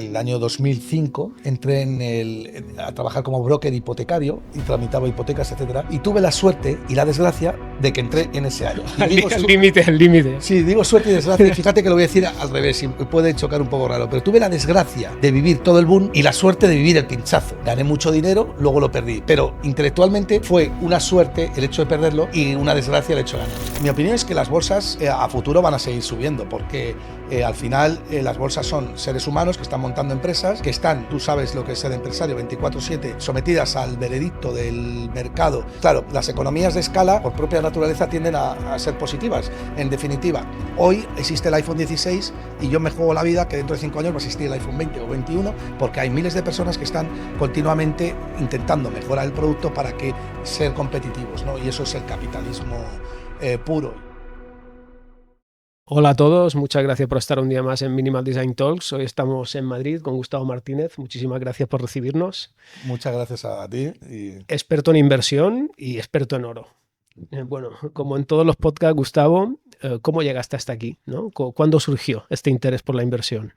En el año 2005 entré a trabajar como broker hipotecario y tramitaba hipotecas, etcétera. Y tuve la suerte y la desgracia de que entré en ese año. Al límite, al límite. Sí, digo suerte y desgracia. Y fíjate que lo voy a decir al revés y puede chocar un poco raro. Pero tuve la desgracia de vivir todo el boom y la suerte de vivir el pinchazo. Gané mucho dinero, luego lo perdí. Pero intelectualmente fue una suerte el hecho de perderlo y una desgracia el hecho de ganar. Mi opinión es que las bolsas a futuro van a seguir subiendo porque al final las bolsas son seres humanos que están montando empresas, que están, tú sabes lo que es ser empresario, 24/7, sometidas al veredicto del mercado. Claro, las economías de escala, por propia naturaleza, tienden a ser positivas. En definitiva, hoy existe el iPhone 16 y yo me juego la vida que dentro de 5 años va a existir el iPhone 20 o 21, porque hay miles de personas que están continuamente intentando mejorar el producto para que ser competitivos, ¿no? Y eso es el capitalismo puro. Hola a todos, muchas gracias por estar un día más en Minimal Design Talks. Hoy estamos en Madrid con Gustavo Martínez. Muchísimas gracias por recibirnos. Muchas gracias a ti. Experto en inversión y experto en oro. Bueno, como en todos los podcasts, Gustavo, ¿cómo llegaste hasta aquí, ¿no? ¿Cuándo surgió este interés por la inversión?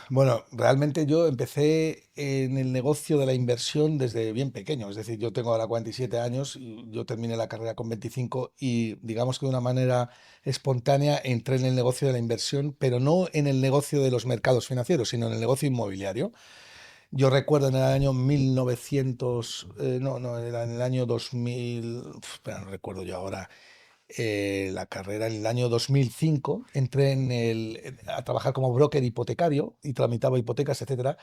Bueno, realmente yo empecé en el negocio de la inversión desde bien pequeño. Es decir, yo tengo ahora 47 años y yo terminé la carrera con 25 y digamos que de una manera espontánea entré en el negocio de la inversión, pero no en el negocio de los mercados financieros, sino en el negocio inmobiliario. Yo recuerdo en el año 1900, no, era en el año 2000, pero no recuerdo yo ahora, la carrera en el año 2005, entré a trabajar como broker hipotecario y tramitaba hipotecas, etcétera.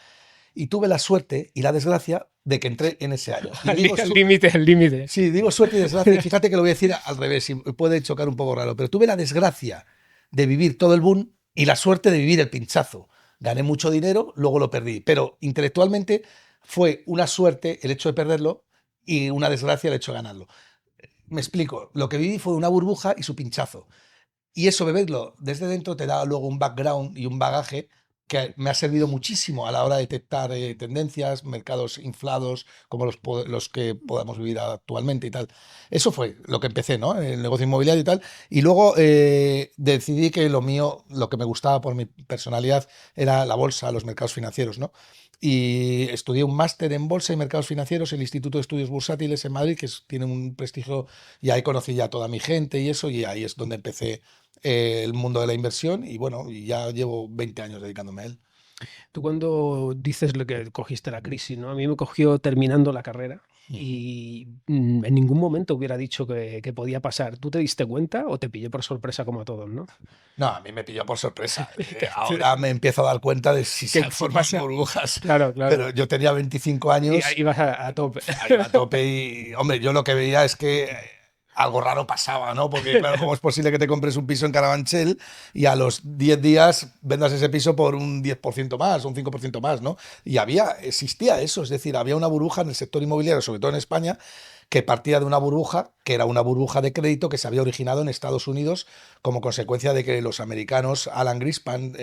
Y tuve la suerte y la desgracia de que entré en ese año. Al límite, al límite. Sí, digo suerte y desgracia. Y fíjate que lo voy a decir al revés y puede chocar un poco raro. Pero tuve la desgracia de vivir todo el boom y la suerte de vivir el pinchazo. Gané mucho dinero, luego lo perdí. Pero intelectualmente fue una suerte el hecho de perderlo y una desgracia el hecho de ganarlo. Me explico, lo que viví fue una burbuja y su pinchazo. Y eso, beberlo desde dentro, te da luego un background y un bagaje que me ha servido muchísimo a la hora de detectar tendencias, mercados inflados, como los que podamos vivir actualmente y tal. Eso fue lo que empecé, ¿no? El negocio inmobiliario y tal. Y luego decidí que lo mío, lo que me gustaba por mi personalidad, era la bolsa, los mercados financieros, ¿no? Y estudié un máster en bolsa y mercados financieros en el Instituto de Estudios Bursátiles en Madrid, que tiene un prestigio, y ahí conocí ya a toda mi gente y eso, y ahí es donde empecé el mundo de la inversión y bueno, y ya llevo 20 años dedicándome a él. Tú cuando dices lo que cogiste la crisis, ¿no? A mí me cogió terminando la carrera y en ningún momento hubiera dicho que podía pasar. ¿Tú te diste cuenta o te pilló por sorpresa como a todos, no? No, a mí me pilló por sorpresa. Ahora me empiezo a dar cuenta de si se forman burbujas. Claro, claro. Pero yo tenía 25 años. Y ibas a tope. Iba a tope y, hombre, yo lo que veía es que algo raro pasaba, ¿no? Porque, claro, ¿cómo es posible que te compres un piso en Carabanchel y a los 10 días vendas ese piso por un 10% más, un 5% más, ¿no? Y existía eso, es decir, había una burbuja en el sector inmobiliario, sobre todo en España, que partía de una burbuja, que era una burbuja de crédito que se había originado en Estados Unidos como consecuencia de que los americanos, Alan Greenspan,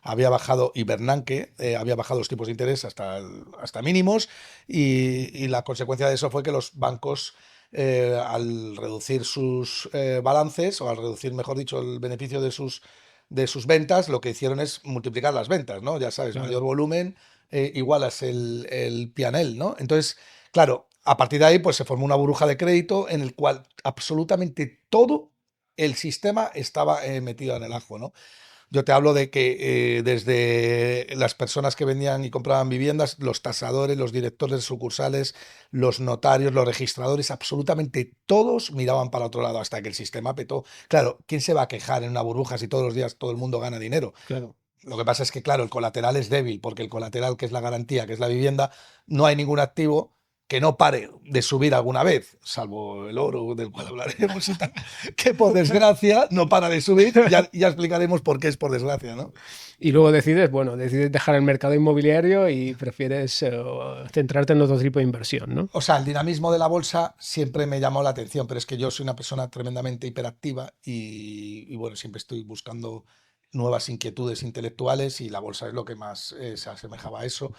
había bajado, y Bernanke, había bajado los tipos de interés hasta mínimos, y la consecuencia de eso fue que los bancos, al reducir sus balances, o al reducir, mejor dicho, el beneficio de sus ventas, lo que hicieron es multiplicar las ventas, ¿no? Ya sabes, Claro. mayor volumen, igualas el P&L, ¿no? Entonces, claro, a partir de ahí pues se formó una burbuja de crédito en el cual absolutamente todo el sistema estaba metido en el ajo, ¿no? Yo te hablo de que desde las personas que vendían y compraban viviendas, los tasadores, los directores de sucursales, los notarios, los registradores, absolutamente todos miraban para otro lado hasta que el sistema petó. Claro, ¿quién se va a quejar en una burbuja si todos los días todo el mundo gana dinero? Claro. Lo que pasa es que, claro, el colateral es débil, porque el colateral, que es la garantía, que es la vivienda, no hay ningún activo que no pare de subir alguna vez, salvo el oro, del cual hablaremos y tal, que por desgracia no para de subir. Ya explicaremos por qué es por desgracia, ¿no? Y luego decides dejar el mercado inmobiliario y prefieres centrarte en otro tipo de inversión, ¿no? O sea, el dinamismo de la bolsa siempre me llamó la atención, pero es que yo soy una persona tremendamente hiperactiva y bueno, siempre estoy buscando nuevas inquietudes intelectuales y la bolsa es lo que más se asemejaba a eso.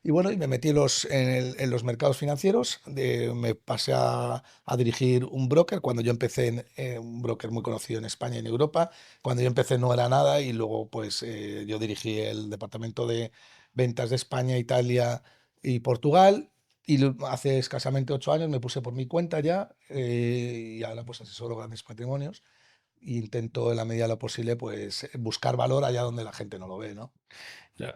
Y bueno, y me metí en los mercados financieros, me pasé a dirigir un broker cuando yo empecé, un broker muy conocido en España y en Europa. Cuando yo empecé no era nada y luego pues yo dirigí el departamento de ventas de España, Italia y Portugal. Y hace escasamente 8 años me puse por mi cuenta ya y ahora pues asesoro grandes patrimonios e intento en la medida de lo posible pues buscar valor allá donde la gente no lo ve, ¿no?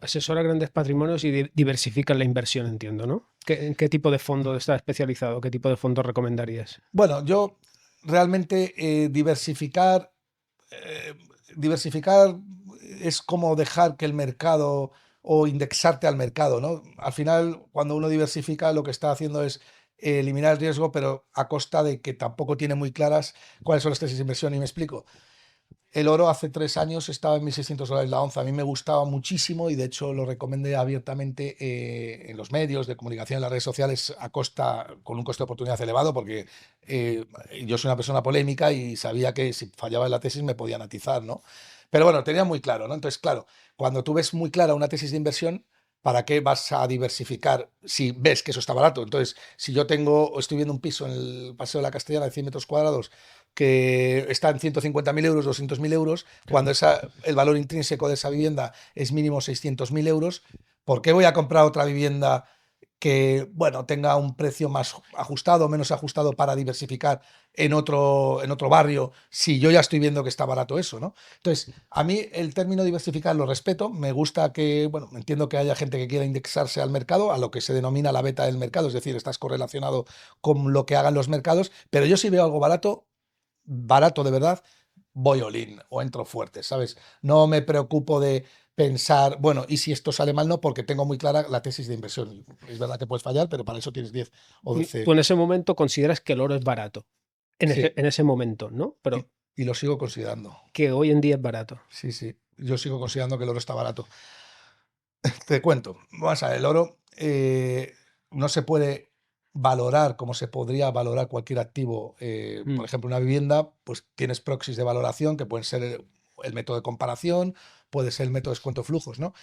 Asesora grandes patrimonios y diversifica la inversión, entiendo, ¿no? ¿En qué tipo de fondo está especializado? ¿Qué tipo de fondo recomendarías? Bueno, yo realmente eh, diversificar es como dejar que el mercado o indexarte al mercado, ¿no? Al final, cuando uno diversifica, lo que está haciendo es eliminar el riesgo, pero a costa de que tampoco tiene muy claras cuáles son las tesis de inversión. Y me explico. El oro hace 3 años estaba en $1.600 la onza. A mí me gustaba muchísimo y de hecho lo recomendé abiertamente en los medios de comunicación, en las redes sociales, con un coste de oportunidad elevado, porque eh, yo soy una persona polémica y sabía que si fallaba en la tesis me podían atizar, ¿no? Pero bueno, tenía muy claro, ¿no? Entonces, claro, cuando tú ves muy clara una tesis de inversión, ¿para qué vas a diversificar si ves que eso está barato? Entonces, si yo estoy viendo un piso en el Paseo de la Castellana de 100 metros cuadrados que está en 150.000 euros, 200.000 euros, cuando el valor intrínseco de esa vivienda es mínimo 600.000 euros, ¿por qué voy a comprar otra vivienda que, bueno, tenga un precio más ajustado o menos ajustado para diversificar en otro barrio si yo ya estoy viendo que está barato eso, ¿no? Entonces, a mí el término diversificar lo respeto, me gusta que, bueno, entiendo que haya gente que quiera indexarse al mercado, a lo que se denomina la beta del mercado, es decir, estás correlacionado con lo que hagan los mercados, pero yo si veo algo barato de verdad, voy all in o entro fuerte, ¿sabes? No me preocupo de pensar, bueno, y si esto sale mal, no, porque tengo muy clara la tesis de inversión. Es verdad que puedes fallar, pero para eso tienes 10 o Tú 12. en ese momento consideras que el oro es barato. Sí, En ese momento, ¿no? y, Pero y lo sigo considerando. que hoy en día es barato. Sí, sí, yo sigo considerando que el oro está barato. Te cuento, vamos a ver, el oro no se puede valorar como se podría valorar cualquier activo. Por Mm. ejemplo, una vivienda, pues tienes proxies de valoración que pueden ser el método de comparación, puede ser el método de descuento de flujos, ¿no?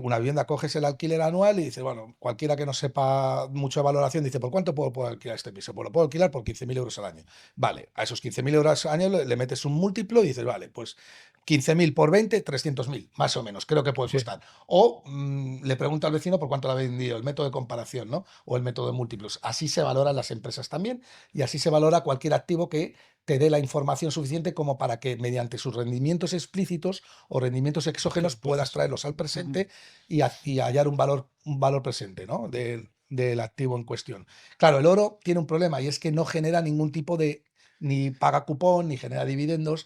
Una vivienda coges el alquiler anual y dices, bueno, cualquiera que no sepa mucho de valoración dice, ¿por cuánto puedo alquilar este piso? Pues lo puedo alquilar por 15.000 euros al año. Vale, a esos 15.000 euros al año le metes un múltiplo y dices, vale, pues 15.000 por 20, 300.000, más o menos, creo que puede Sí. costar. O le pregunto al vecino por cuánto lo ha vendido, el método de comparación, ¿no? O el método de múltiplos. Así se valoran las empresas también y así se valora cualquier activo que te dé la información suficiente como para que mediante sus rendimientos explícitos o rendimientos exógenos puedas traerlos al presente y hallar un valor presente, ¿no? Del activo en cuestión. Claro, el oro tiene un problema y es que no genera ningún tipo de, ni paga cupón, ni genera dividendos,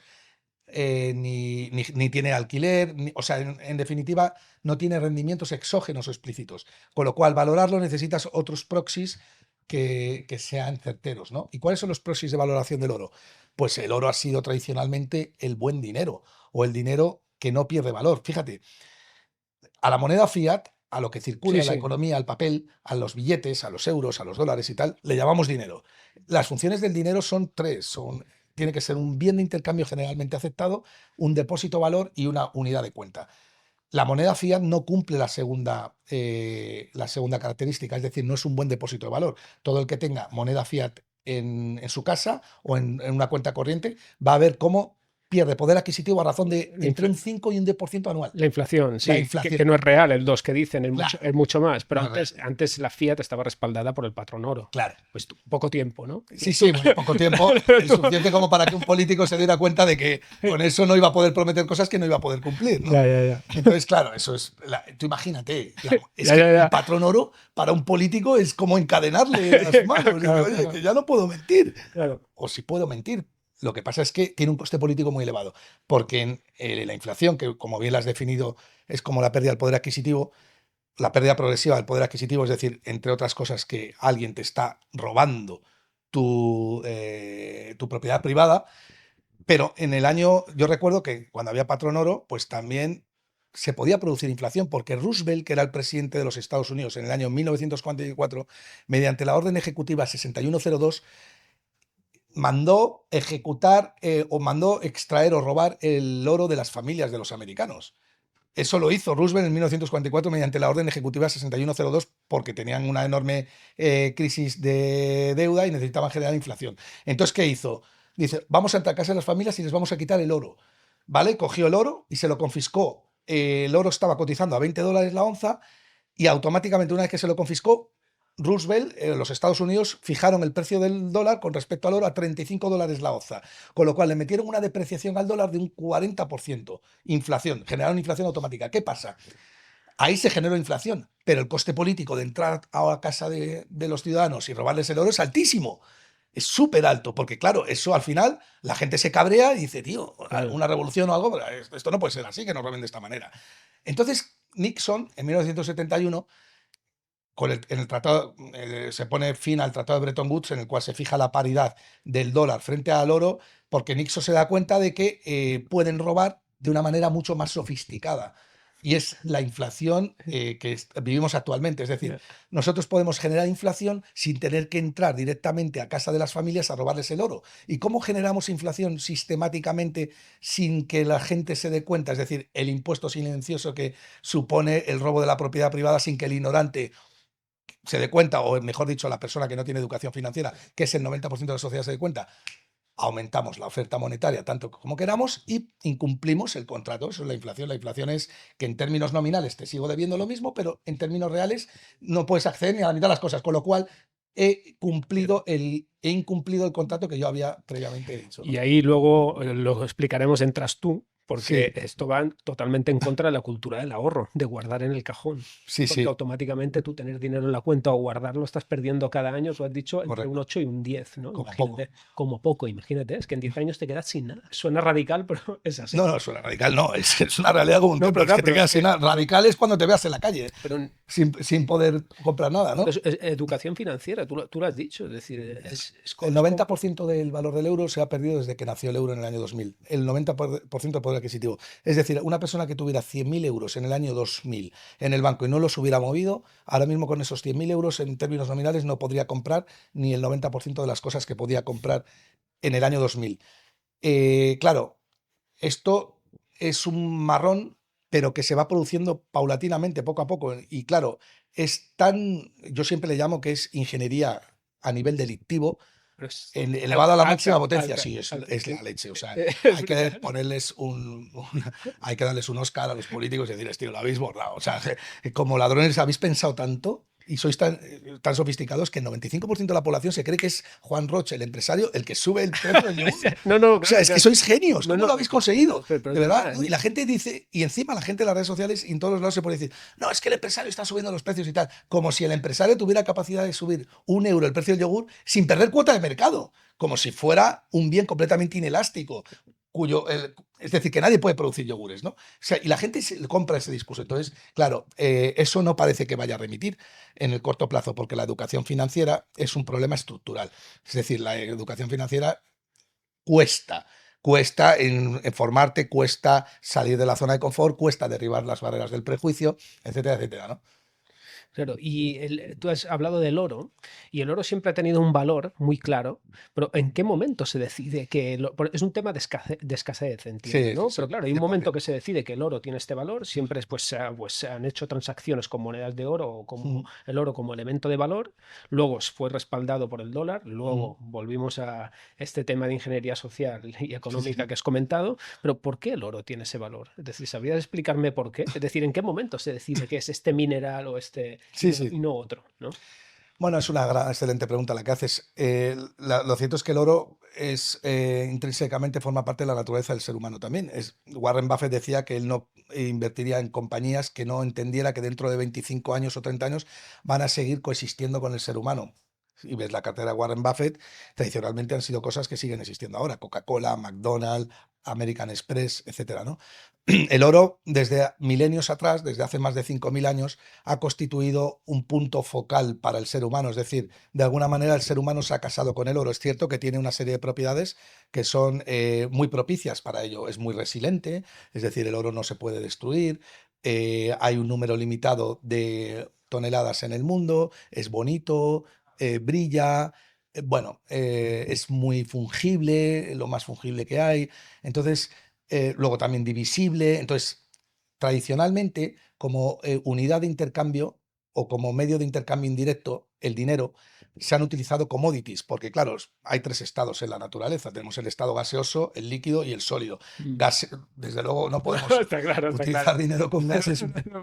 ni tiene alquiler, o sea, en definitiva, no tiene rendimientos exógenos o explícitos. Con lo cual, valorarlo necesitas otros proxies que sean certeros, ¿no? ¿Y cuáles son los proxies de valoración del oro? Pues el oro ha sido tradicionalmente el buen dinero o el dinero que no pierde valor. Fíjate, a la moneda fiat, a lo que circula Sí, en la sí. economía, al papel, a los billetes, a los euros, a los dólares y tal, le llamamos dinero. Las funciones del dinero son tres. Tiene que ser un bien de intercambio generalmente aceptado, un depósito valor y una unidad de cuenta. La moneda fiat no cumple la segunda característica, es decir, no es un buen depósito de valor. Todo el que tenga moneda fiat en su casa o en una cuenta corriente va a ver cómo pierde poder adquisitivo a razón de La, entre infla- un 5 y un 10% anual. la inflación, La sí, que inflación. no es real, el 2 que dicen, Claro, es mucho más. Pero no es real. antes la Fiat estaba respaldada por el patrón oro. Claro. Pues poco tiempo, ¿no? Sí, sí, muy poco tiempo, el Tú- suficiente como para que un político se diera cuenta de que con eso no iba a poder prometer cosas que no iba a poder cumplir, ¿no? Ya, ya, ya. Entonces, claro, eso es. Tú imagínate, es Ya, que ya, un ya. patrón oro para un político es como encadenarle las Claro, manos. Dice, claro, oye, claro, que ya no puedo mentir. claro. O si puedo mentir. Lo que pasa es que tiene un coste político muy elevado, porque la inflación, que como bien la has definido, es como la pérdida del poder adquisitivo, la pérdida progresiva del poder adquisitivo, es decir, entre otras cosas, que alguien te está robando tu propiedad privada, pero yo recuerdo que cuando había patrón oro, pues también se podía producir inflación, porque Roosevelt, que era el presidente de los Estados Unidos en el año 1944, mediante la orden ejecutiva 6102, mandó ejecutar o mandó extraer o robar el oro de las familias de los americanos. Eso lo hizo Roosevelt en 1944 mediante la Orden Ejecutiva 6102 porque tenían una enorme crisis de deuda y necesitaban generar inflación. Entonces, ¿qué hizo? Dice, vamos a entrar a casa de las familias y les vamos a quitar el oro. ¿Vale? Cogió el oro y se lo confiscó. El oro estaba cotizando a $20 la onza y automáticamente una vez que se lo confiscó, Roosevelt, los Estados Unidos, fijaron el precio del dólar con respecto al oro a $35 la onza, con lo cual le metieron una depreciación al dólar de un 40%, inflación, generaron inflación automática. ¿Qué pasa? Ahí se generó inflación, pero el coste político de entrar a la casa de los ciudadanos y robarles el oro es altísimo. Es súper alto, porque claro, eso al final la gente se cabrea y dice, tío, Claro. una revolución o algo, pero esto no puede ser así, que nos roben de esta manera. Entonces, Nixon, en 1971, en el tratado, se pone fin al Tratado de Bretton Woods, en el cual se fija la paridad del dólar frente al oro, porque Nixon se da cuenta de que pueden robar de una manera mucho más sofisticada. Y es la inflación vivimos actualmente. Es decir, nosotros podemos generar inflación sin tener que entrar directamente a casa de las familias a robarles el oro. ¿Y cómo generamos inflación sistemáticamente sin que la gente se dé cuenta? Es decir, el impuesto silencioso que supone el robo de la propiedad privada sin que el ignorante se dé cuenta, o mejor dicho, la persona que no tiene educación financiera, que es el 90% de la sociedad, se dé cuenta. Aumentamos la oferta monetaria tanto como queramos y incumplimos el contrato. Eso es la inflación. La inflación es que en términos nominales te sigo debiendo lo mismo, pero en términos reales no puedes acceder ni a la mitad de las cosas, con lo cual he incumplido el contrato que yo había previamente dicho, ¿no? Y ahí luego lo explicaremos, entras tú, porque Sí, esto va totalmente en contra de la cultura del ahorro, de guardar en el cajón. sí, Porque sí, automáticamente tú tener dinero en la cuenta o guardarlo estás perdiendo cada año, tú has dicho, entre un correcto, 8 y un 10, ¿no? como poco. Imagínate, como poco, imagínate, es que en 10 años te quedas sin nada. Suena radical, pero es así. No, no, suena radical, no, es una realidad como un No, templo, pero es claro, que te quedas sin nada. Radical es cuando te veas en la calle, pero sin poder comprar nada, ¿no? es educación financiera, tú lo has dicho, es decir, El 90% del valor del euro se ha perdido desde que nació el euro en el año 2000. El 90% del poder adquisitivo. Es decir, una persona que tuviera 100.000 euros en el año 2000 en el banco y no los hubiera movido, ahora mismo con esos 100.000 euros en términos nominales no podría comprar ni el 90% de las cosas que podía comprar en el año 2000. Claro, esto es un marrón, pero que se va produciendo paulatinamente, poco a poco. Y claro, yo siempre le llamo que es ingeniería a nivel delictivo, pero es elevado a la máxima alta, potencia. alta, Sí, es la leche. O sea, es hay que brutal. ponerles hay que darles un Oscar a los políticos y decirles, tío, lo habéis borrado. O sea, como ladrones habéis pensado tanto y sois tan sofisticados que el 95% de la población se cree que es Juan Roche, el empresario, el que sube el precio del yogur. No, no, O sea, claro, es que claro. sois genios. No, ¿Cómo lo no, habéis conseguido? pero De es verdad, verdad. ¿no? Y la gente dice, y encima la gente en las redes sociales y en todos los lados se puede decir, no, es que el empresario está subiendo los precios y tal. Como si el empresario tuviera capacidad de subir 1 euro el precio del yogur sin perder cuota de mercado. Como si fuera un bien completamente inelástico. Es decir, que nadie puede producir yogures, ¿no? O sea, y la gente compra ese discurso. Entonces, claro, eso no parece que vaya a remitir en el corto plazo, porque la educación financiera es un problema estructural. Es decir, la educación financiera cuesta. Cuesta en formarte, cuesta salir de la zona de confort, cuesta derribar las barreras del prejuicio, etcétera, etcétera, ¿no? Claro, y tú has hablado del oro, y el oro siempre ha tenido un valor muy claro, pero ¿en qué momento se decide que es un tema de escasez, entiendo, Sí, sí, ¿no? sí, Pero claro, hay un momento 100%. que se decide que el oro tiene este valor, siempre pues, se han hecho transacciones con monedas de oro o como Mm, el oro como elemento de valor, luego fue respaldado por el dólar, mm, luego volvimos a este tema de ingeniería social y sí, económica sí. que has comentado, pero ¿por qué el oro tiene ese valor? Es decir, ¿sabrías explicarme por qué? Es decir, ¿en qué momento se decide que es este mineral o este Sí, sí. y no otro, ¿no? Bueno, es una excelente pregunta la que haces. Lo cierto es que el oro es intrínsecamente forma parte de la naturaleza del ser humano también. Warren Buffett decía que él no invertiría en compañías que no entendiera que dentro de 25 años o 30 años van a seguir coexistiendo con el ser humano. Y ves la cartera de Warren Buffett, tradicionalmente han sido cosas que siguen existiendo ahora: Coca-Cola, McDonald's, American Express, etcétera, ¿no? El oro, desde milenios atrás, desde hace más de 5.000 años, ha constituido un punto focal para el ser humano. Es decir, de alguna manera el ser humano se ha casado con el oro. Es cierto que tiene una serie de propiedades que son muy propicias para ello. Es muy resiliente, es decir, el oro no se puede destruir. Hay un número limitado de toneladas en el mundo, es bonito, brilla. Bueno, es muy fungible, lo más fungible que hay. Entonces, luego también divisible. Entonces, tradicionalmente, como unidad de intercambio o como medio de intercambio indirecto, el dinero, se han utilizado commodities, porque claro, hay tres estados en la naturaleza. Tenemos el estado gaseoso, el líquido y el sólido. Mm. Desde luego no podemos Está claro, está utilizar claro. dinero con gas, No,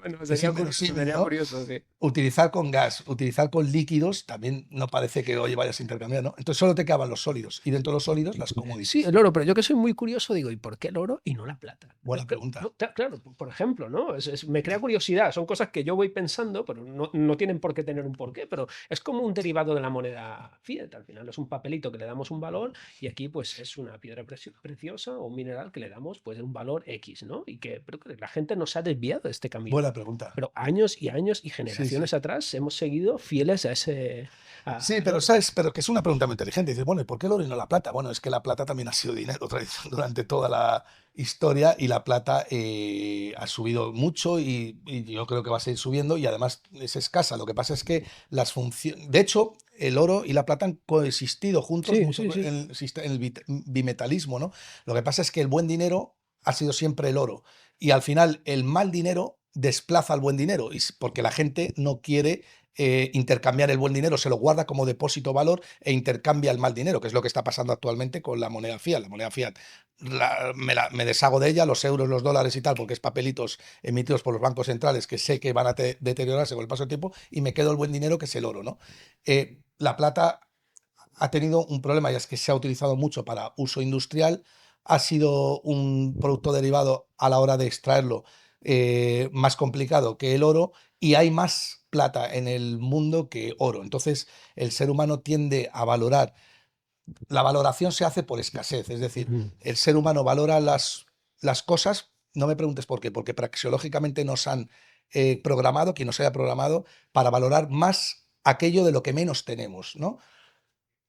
es sería curioso, inverosímil, ¿no? sí. Utilizar con gas, utilizar con líquidos, también no parece que, oye, vayas a intercambiar, ¿no? Entonces solo te quedaban los sólidos y dentro de los sólidos las Sí, commodities. el oro, pero yo que soy muy curioso digo, ¿y por qué el oro y no la plata? Buena pregunta. No, claro, por ejemplo, ¿no? Me crea curiosidad, son cosas que yo voy pensando, pero no tienen por qué tener un porqué, pero es como un derivado de la moneda fiat, al final es un papelito que le damos un valor y aquí pues es una piedra preciosa o un mineral que le damos pues un valor X, ¿no? Pero que la gente no se ha desviado de este camino. Buena pregunta. Pero años y años y Sí, sí. generaciones atrás hemos seguido fieles a ese... Sí, al pero oro. sabes, pero que es una pregunta muy inteligente. Dices, bueno, ¿y por qué el oro y no la plata? Bueno, es que la plata también ha sido dinero durante toda la historia y la plata ha subido mucho y yo creo que va a seguir subiendo y además es escasa. Lo que pasa es que las funciones, de hecho, el oro y la plata han coexistido juntos Sí, mucho sí, sí. en el bimetalismo, ¿no? Lo que pasa es que el buen dinero ha sido siempre el oro y al final el mal dinero desplaza al buen dinero porque la gente no quiere intercambiar el buen dinero, se lo guarda como depósito valor e intercambia el mal dinero, que es lo que está pasando actualmente con la moneda fiat. La moneda fiat me deshago de ella, los euros, los dólares y tal, porque es papelitos emitidos por los bancos centrales que sé que van a deteriorarse con el paso del tiempo y me quedo el buen dinero que es el oro, ¿no? La plata ha tenido un problema y es que se ha utilizado mucho para uso industrial, ha sido un producto derivado a la hora de extraerlo más complicado que el oro y hay más plata en el mundo que oro. Entonces el ser humano tiende a valorar, la valoración se hace por escasez, es decir, Ujú. el ser humano valora las cosas, no me preguntes por qué, porque praxeológicamente nos han programado, quien nos haya programado, para valorar más aquello de lo que menos tenemos, ¿no?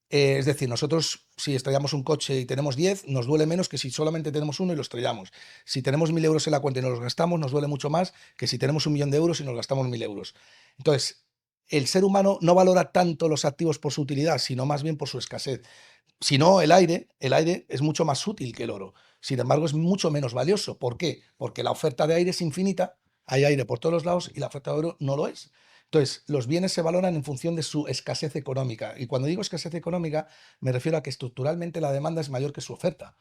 Es decir, nosotros si estrellamos un coche y tenemos 10, nos duele menos que si solamente tenemos uno y lo estrellamos. Si tenemos 1.000 euros en la cuenta y nos los gastamos, nos duele mucho más que si tenemos 1.000.000 de euros y nos gastamos 1.000 euros. Entonces, el ser humano no valora tanto los activos por su utilidad, sino más bien por su escasez. Si no, el aire es mucho más útil que el oro. Sin embargo, es mucho menos valioso. ¿Por qué? Porque la oferta de aire es infinita, hay aire por todos los lados y la oferta de oro no lo es. Entonces, los bienes se valoran en función de su escasez económica. Y cuando digo escasez económica, me refiero a que estructuralmente la demanda es mayor que su oferta.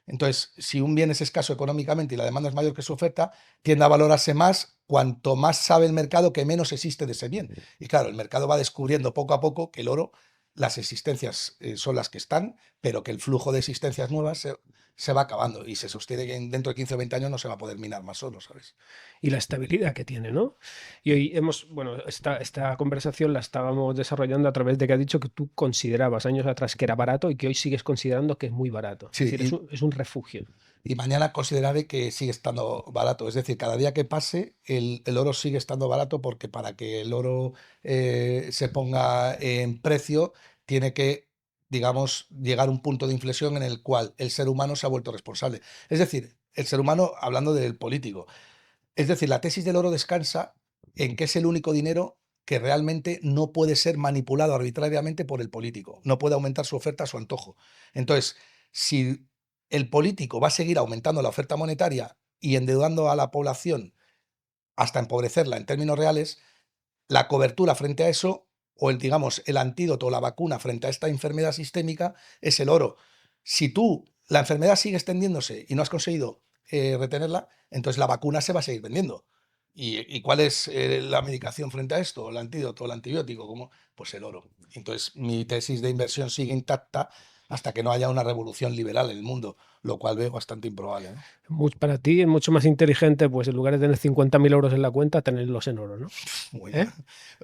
Entonces, si un bien es escaso económicamente y la demanda es mayor que su oferta, tiende a valorarse más cuanto más sabe el mercado que menos existe de ese bien. Y claro, el mercado va descubriendo poco a poco que el oro, las existencias son las que están, pero que el flujo de existencias nuevas se va acabando y se sostiene que dentro de 15 o 20 años no se va a poder minar más solo, ¿sabes? Y la estabilidad que tiene, ¿no? Y hoy bueno, esta conversación la estábamos desarrollando a través de que has dicho que tú considerabas años atrás que era barato y que hoy sigues considerando que es muy barato. Es Sí, decir, es un refugio. y mañana consideraré que sigue estando barato. Es decir, cada día que pase, el oro sigue estando barato porque para que el oro se ponga en precio, tiene que, digamos, llegar a un punto de inflexión en el cual el ser humano se ha vuelto responsable. Es decir, el ser humano, hablando del político, es decir, la tesis del oro descansa en que es el único dinero que realmente no puede ser manipulado arbitrariamente por el político. No puede aumentar su oferta a su antojo. Entonces, si el político va a seguir aumentando la oferta monetaria y endeudando a la población hasta empobrecerla en términos reales, la cobertura frente a eso, o digamos, el antídoto o la vacuna frente a esta enfermedad sistémica es el oro. Si la enfermedad sigue extendiéndose y no has conseguido retenerla, entonces la vacuna se va a seguir vendiendo. ¿Y cuál es la medicación frente a esto? ¿El antídoto, el antibiótico? ¿Cómo? Pues el oro. Entonces mi tesis de inversión sigue intacta hasta que no haya una revolución liberal en el mundo, lo cual veo bastante improbable, ¿no? Para ti es mucho más inteligente, pues en lugar de tener 50.000 euros en la cuenta, tenerlos en oro, ¿no? Muy ¿Eh? mal.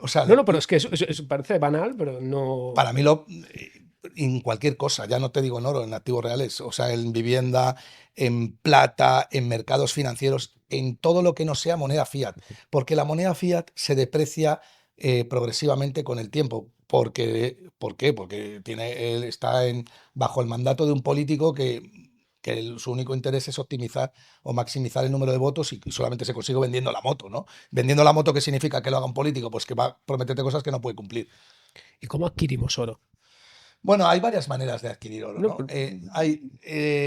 O sea, No, pero es que eso parece banal, pero no. para mí en cualquier cosa, ya no te digo en oro, en activos reales, o sea, en vivienda, en plata, en mercados financieros, en todo lo que no sea moneda fiat, porque la moneda fiat se deprecia progresivamente con el tiempo. ¿Por qué? Porque él está bajo el mandato de un político que su único interés es optimizar o maximizar el número de votos y solamente se consigue vendiendo la moto, ¿no? Vendiendo la moto, ¿qué significa que lo haga un político? Pues que va a prometerte cosas que no puede cumplir. ¿Y cómo adquirimos oro? Bueno, hay varias maneras de adquirir oro, No, ¿no? para Se ti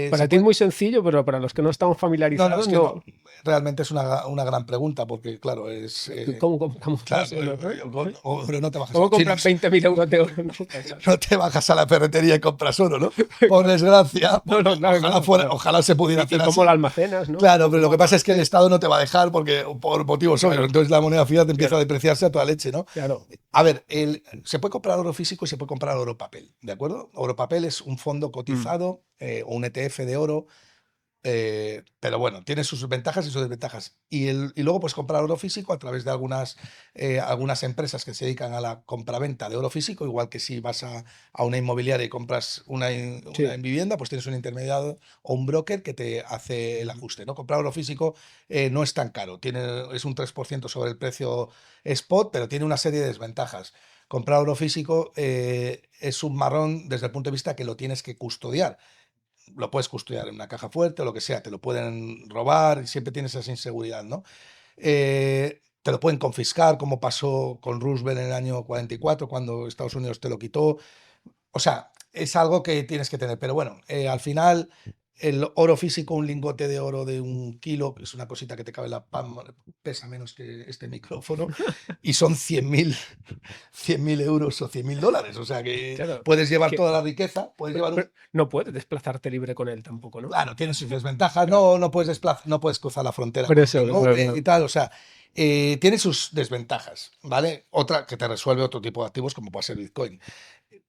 es puede. muy sencillo, pero para los que no estamos No, no, familiarizados, es que no. no. Realmente es una gran pregunta porque, claro, es. ¿Cómo compramos Claro, eso, no? pero no te bajas a ¿Cómo los compras chinos. 20.000 euros de oro? No, No te bajas a la ferretería y compras oro, ¿no? Por desgracia, no, porque no, claro, claro, claro. ojalá se pudiera hacer ¿Y cómo lo así. almacenas, no? Claro, pero lo que pasa es que el Estado no te va a dejar porque por motivos obvios. Claro, Entonces la moneda fiat empieza a claro, depreciarse a toda leche, ¿no? claro. A ver, se puede comprar oro físico y se puede comprar oro papel, ¿de acuerdo? Oro papel es un fondo Mm. cotizado o un ETF de oro, pero bueno, tiene sus ventajas y sus desventajas. Y luego puedes comprar oro físico a través de algunas empresas que se dedican a la compraventa de oro físico, igual que si vas a una inmobiliaria y compras una Sí. vivienda, pues tienes un intermediario o un broker que te hace el ajuste, ¿no? Comprar oro físico no es tan caro, es un 3% sobre el precio spot, pero tiene una serie de desventajas. Comprar oro físico es un marrón desde el punto de vista que lo tienes que custodiar. Lo puedes custodiar en una caja fuerte o lo que sea, te lo pueden robar y siempre tienes esa inseguridad, ¿no? Te lo pueden confiscar, como pasó con Roosevelt en el año 44, cuando Estados Unidos te lo quitó. O sea, es algo que tienes que tener. Pero bueno, al final, el oro físico, un lingote de oro de 1 kilo, que es una cosita que te cabe en la palma, pesa menos que este micrófono, y son 100.000 euros o 100.000 dólares. O sea que Claro, puedes es llevar que toda la riqueza, puedes llevar pero un. no puedes desplazarte libre con él tampoco, ¿no? Claro, tiene sus desventajas. Claro. No, no puedes cruzar la frontera Por con un eso, claro, lingote y claro. tal. O sea, tiene sus desventajas, ¿vale? Otra que te resuelve otro tipo de activos, como puede ser Bitcoin.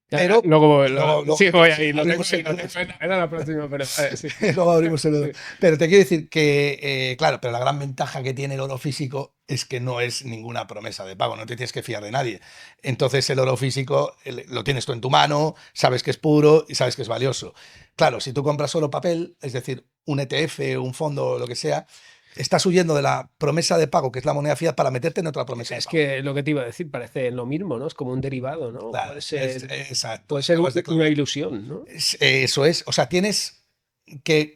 Ya, Pero luego luego sí, voy ahí, lo tengo abrimos ahí, el lo melón. tengo, era la próxima, pero sí. Luego abrimos el melón. Sí. Pero te quiero decir que, claro, pero la gran ventaja que tiene el oro físico es que no es ninguna promesa de pago, no te tienes que fiar de nadie. Entonces el oro físico lo tienes tú en tu mano, sabes que es puro y sabes que es valioso. Claro, si tú compras solo papel, es decir, un ETF, un fondo o lo que sea, estás huyendo de la promesa de pago, que es la moneda fiat, para meterte en otra promesa de Es pago. que lo que te iba a decir parece lo mismo, ¿no? Es como un derivado, ¿no? Claro, exacto, Puede ser acabas de una clavar. ilusión, ¿no? Eso es, o sea, tienes que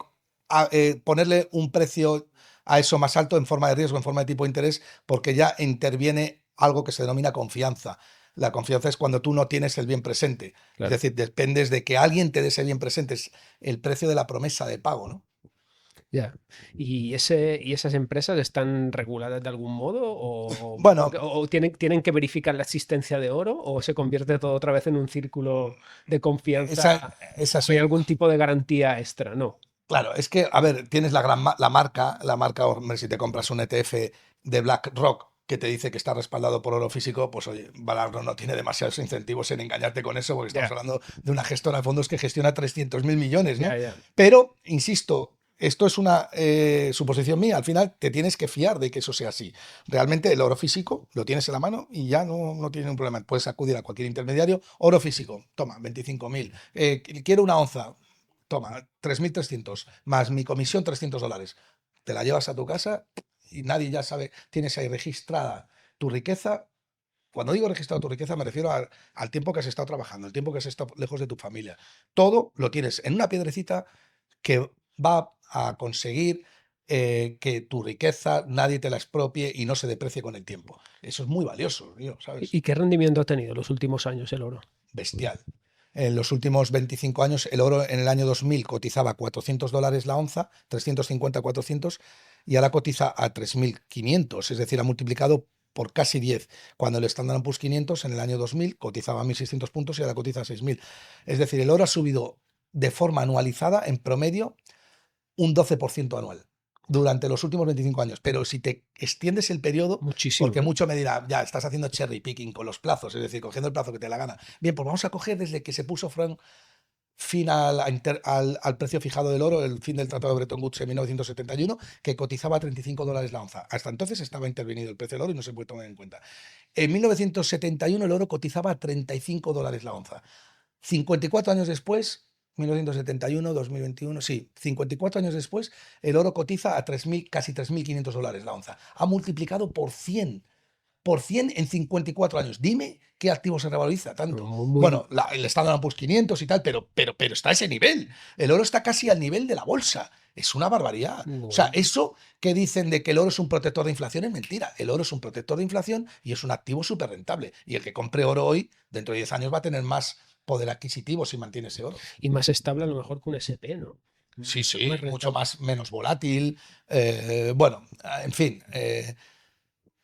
ponerle un precio a eso más alto en forma de riesgo, en forma de tipo de interés, porque ya interviene algo que se denomina confianza. La confianza es cuando tú no tienes el bien presente. Es Claro. decir, dependes de que alguien te dé ese bien presente. Es el precio de la promesa de pago, ¿no? Ya. ¿Y esas empresas están reguladas de algún modo? ¿O, Bueno, o tienen que verificar la existencia de oro? ¿O se convierte todo otra vez en un círculo de esa, confianza? esa es ¿O hay un, algún tipo de garantía extra? No. claro, es que, a ver, tienes la marca, hombre, si te compras un ETF de BlackRock que te dice que está respaldado por oro físico, pues oye, BlackRock no tiene demasiados incentivos en engañarte con eso, porque estamos Ya, hablando de una gestora de fondos que gestiona 300.000 millones, ¿no? ya, ya. Pero, insisto, esto es una suposición mía, al final te tienes que fiar de que eso sea así. Realmente el oro físico lo tienes en la mano y ya no tienes ningún problema. Puedes acudir a cualquier intermediario, oro físico, toma, 25.000. Quiero una onza. Toma, 3.300 más mi comisión, $300. Te la llevas a tu casa y nadie ya sabe, tienes ahí registrada tu riqueza. Cuando digo registrado tu riqueza, me refiero al tiempo que has estado trabajando, el tiempo que has estado lejos de tu familia. Todo lo tienes en una piedrecita que va a conseguir que tu riqueza nadie te la expropie y no se deprecie con el tiempo. Eso es muy valioso, tío, ¿sabes? ¿Y qué rendimiento ha tenido los últimos años el oro? Bestial. En los últimos 25 años, el oro en el año 2000 cotizaba $400 la onza, 350, 400, y ahora cotiza a 3.500, es decir, ha multiplicado por casi 10. Cuando el Standard Poor's 500 en el año 2000 cotizaba a 1.600 puntos y ahora cotiza a 6.000. Es decir, el oro ha subido de forma anualizada, en promedio, un 12% anual durante los últimos 25 años. Pero si te extiendes el periodo, Muchísimo, porque ¿eh? mucho me dirá, ya estás haciendo cherry picking con los plazos, es decir, cogiendo el plazo que te dé la gana. Bien, pues vamos a coger desde que se puso fin al precio fijado del oro, el fin del Tratado de Bretton Woods en 1971, que cotizaba a $35 la onza. Hasta entonces estaba intervenido el precio del oro y no se puede tomar en cuenta. En 1971 el oro cotizaba a $35 la onza. 54 años después, 1971, 2021, sí, 54 años después, el oro cotiza a 3.000, casi $3.500 la onza. Ha multiplicado por 100 en 54 años. Dime qué activo se revaloriza tanto. Muy, muy- Bueno, el Standard Poor's 500 y tal, pero está a ese nivel. El oro está casi al nivel de la bolsa. Es una barbaridad. O sea, bueno. eso que dicen de que el oro es un protector de inflación es mentira. El oro es un protector de inflación y es un activo súper rentable. Y el que compre oro hoy, dentro de 10 años, va a tener más poder adquisitivo si mantiene ese oro. Y más estable a lo mejor que un SP, ¿no? Sí, sí, Más mucho rentable. menos volátil. Bueno, en fin,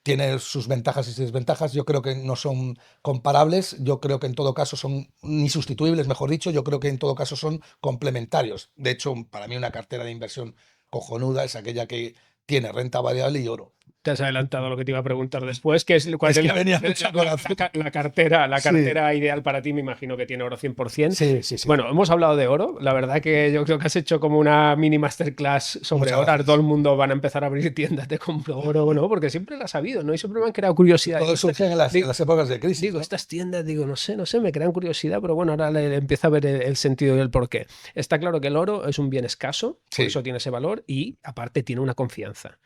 tiene sus ventajas y sus desventajas. Yo creo que no son comparables. Yo creo que en todo caso son ni sustituibles, mejor dicho. Yo creo que en todo caso son complementarios. De hecho, para mí una cartera de inversión cojonuda es aquella que tiene renta variable y oro. Te has adelantado a lo que te iba a preguntar después, que es cuál Es es que venía mucho a corazón. la Sí, cartera ideal para ti, me imagino que tiene oro 100%. sí, sí, sí. Bueno, hemos hablado de oro. La verdad que yo creo que has hecho como una mini masterclass sobre Muchas oro. Ahora todo gracias. el mundo van a empezar a abrir tiendas de compro oro, ¿no? Porque siempre las ha habido, ¿no? Y siempre me han creado curiosidad. Todo surge en Digo, las épocas de crisis, digo, ¿no? estas tiendas, digo, no sé, me crean curiosidad, pero bueno, ahora le empiezo a ver el sentido y el porqué. Está claro que el oro es un bien escaso, por Sí, eso tiene ese valor y aparte tiene una confianza.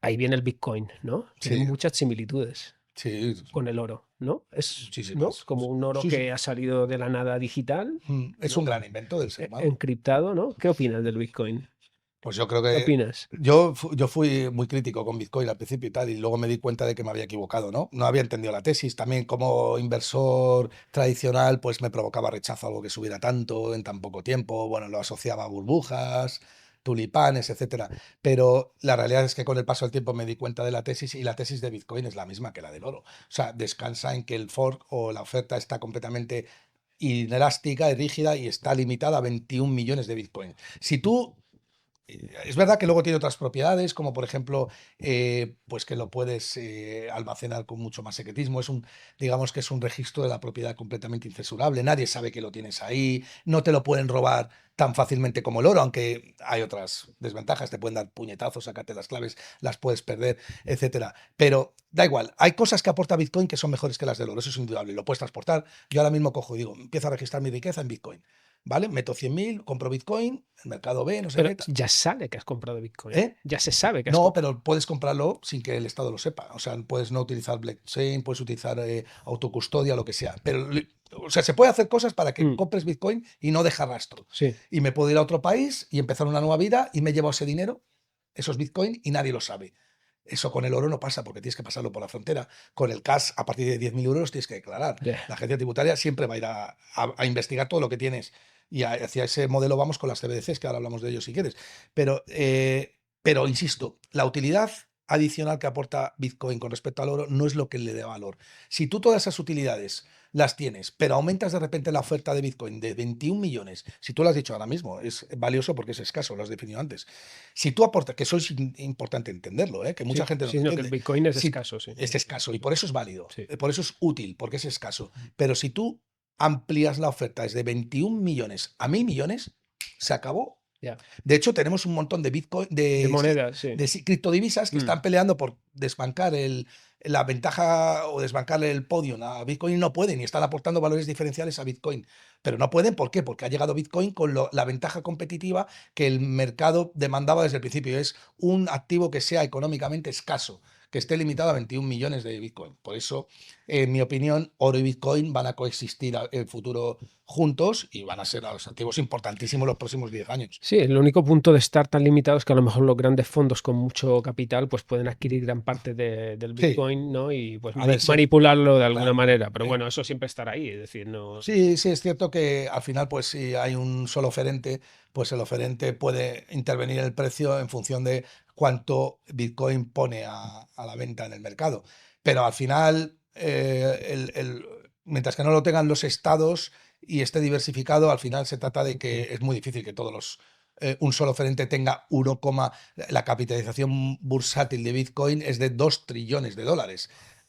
Ahí viene el Bitcoin, ¿no? Tiene sí, muchas similitudes sí, con el oro, ¿no? Es, ¿no? muchísimas. Como un oro Sí, sí. que ha salido de la nada digital, Es un ¿no? gran invento del ser humano. Encriptado, ¿no? ¿Qué opinas del Bitcoin? Pues yo creo ¿Qué que opinas? yo fui muy crítico con Bitcoin al principio y tal, y luego me di cuenta de que me había equivocado, ¿no? No había entendido la tesis. También como inversor tradicional, pues me provocaba rechazo algo que subiera tanto en tan poco tiempo. Bueno, lo asociaba a burbujas, tulipanes, etcétera. Pero la realidad es que con el paso del tiempo me di cuenta de la tesis y la tesis de Bitcoin es la misma que la del oro. O sea, descansa en que el fork o la oferta está completamente inelástica y rígida y está limitada a 21 millones de Bitcoin. Si tú es verdad que luego tiene otras propiedades, como por ejemplo, pues que lo puedes almacenar con mucho más secretismo. Digamos que es un registro de la propiedad completamente incensurable. Nadie sabe que lo tienes ahí. No te lo pueden robar tan fácilmente como el oro, aunque hay otras desventajas. Te pueden dar puñetazos, sacarte las claves, las puedes perder, etcétera. Pero da igual. Hay cosas que aporta Bitcoin que son mejores que las del oro. Eso es indudable. Lo puedes transportar. Yo ahora mismo cojo y digo, empiezo a registrar mi riqueza en Bitcoin. ¿Vale? Meto 100.000, compro Bitcoin, el mercado ve, no sé Pero qué. ya sale que has comprado Bitcoin. ¿Eh? Ya se sabe que has No, comprado. pero puedes comprarlo sin que el Estado lo sepa. O sea, puedes no utilizar blockchain, puedes utilizar autocustodia, lo que sea. Pero, o sea, se puede hacer cosas para que compres Bitcoin y no deja rastro. Sí, Y me puedo ir a otro país y empezar una nueva vida y me he llevado ese dinero, esos Bitcoin, y nadie lo sabe. Eso con el oro no pasa porque tienes que pasarlo por la frontera. Con el cash, a partir de 10.000 euros, tienes que declarar. ya. La agencia tributaria siempre va a ir a investigar todo lo que tienes. Y hacia ese modelo vamos con las CBDCs, que ahora hablamos de ellos si quieres. Pero insisto, la utilidad adicional que aporta Bitcoin con respecto al oro no es lo que le da valor. Si tú todas esas utilidades las tienes, pero aumentas de repente la oferta de Bitcoin de 21 millones, si tú lo has dicho ahora mismo, es valioso porque es escaso, lo has definido antes. Si tú aportas, que eso es importante entenderlo, que mucha Sí, gente no lo sí, no, que el entiende. Bitcoin es Si escaso, sí. es escaso y por eso es válido, Sí. por eso es útil, porque es escaso. Pero si tú amplías la oferta desde 21 millones a 1.000 millones, se acabó. Ya. De hecho, tenemos un montón de Bitcoin, De monedas, sí. de criptodivisas que Mm. están peleando por desbancar la ventaja o desbancar el podium a Bitcoin y no pueden y están aportando valores diferenciales a Bitcoin. Pero no pueden, ¿por qué? Porque ha llegado Bitcoin con la ventaja competitiva que el mercado demandaba desde el principio. Es un activo que sea económicamente escaso, que esté limitado a 21 millones de Bitcoin. Por eso, en mi opinión, oro y Bitcoin van a coexistir en el futuro juntos y van a ser los activos importantísimos los próximos 10 años. Sí, el único punto de estar tan limitado es que a lo mejor los grandes fondos con mucho capital pues pueden adquirir gran parte del Sí, Bitcoin, ¿no? Y pues a ver, manipularlo de alguna claro. manera. Pero bueno, eso siempre estará ahí, es decir, no. Sí, sí, es cierto que al final, pues si hay un solo oferente, pues el oferente puede intervenir el precio en función de cuánto Bitcoin pone a la venta en el mercado. Pero al final, mientras que no lo tengan los estados y esté diversificado, al final se trata de que es muy difícil que un solo oferente tenga la capitalización bursátil de Bitcoin es de 2 trillones de dólares.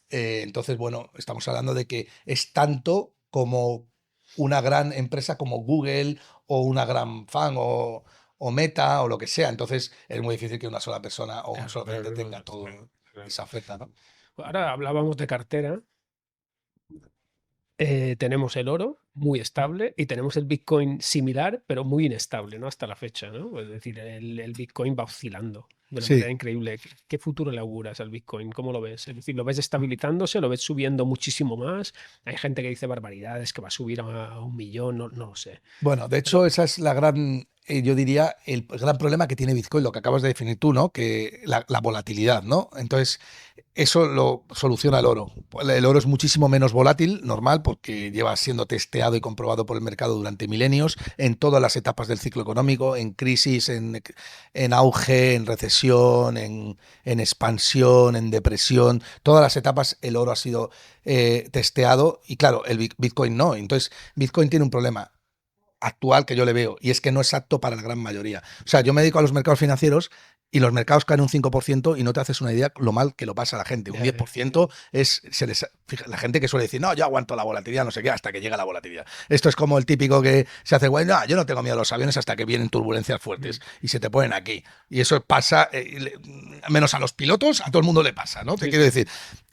Entonces, bueno, estamos hablando de que es tanto como una gran empresa como Google o una gran fan o Meta o lo que sea. Entonces, es muy difícil que una sola persona o un solo oferente tenga toda esa oferta, ¿no? Ahora hablábamos de cartera. Tenemos el oro muy estable y tenemos el Bitcoin similar, pero muy inestable, ¿no? Hasta la fecha, ¿no? Es decir, el Bitcoin va oscilando de una manera Sí. increíble. ¿Qué futuro le auguras al Bitcoin? ¿Cómo lo ves? Es decir, ¿lo ves estabilizándose? ¿Lo ves subiendo muchísimo más? Hay gente que dice barbaridades, que va a subir a 1 millón, no lo sé. Bueno, de Pero hecho, esa es la gran yo diría, el gran problema que tiene Bitcoin, lo que acabas de definir tú, ¿no? Que la volatilidad, ¿no? Entonces, eso lo soluciona el oro. El oro es muchísimo menos volátil, normal, porque lleva siendo testeado y comprobado por el mercado durante milenios, en todas las etapas del ciclo económico, en crisis, en auge, en recesión, en expansión, en depresión. Todas las etapas el oro ha sido testeado y claro, el Bitcoin no. Entonces, Bitcoin tiene un problema actual que yo le veo, y es que no es apto para la gran mayoría. O sea, yo me dedico a los mercados financieros y los mercados caen un 5% y no te haces una idea lo mal que lo pasa a la gente. Un 10% es la gente que suele decir, no, yo aguanto la volatilidad, no sé qué, hasta que llega la volatilidad. Esto es como el típico que se hace, bueno, no, yo no tengo miedo a los aviones hasta que vienen turbulencias fuertes y se te ponen aquí. Y eso pasa, menos a los pilotos, a todo el mundo le pasa, ¿no? Te quiero decir.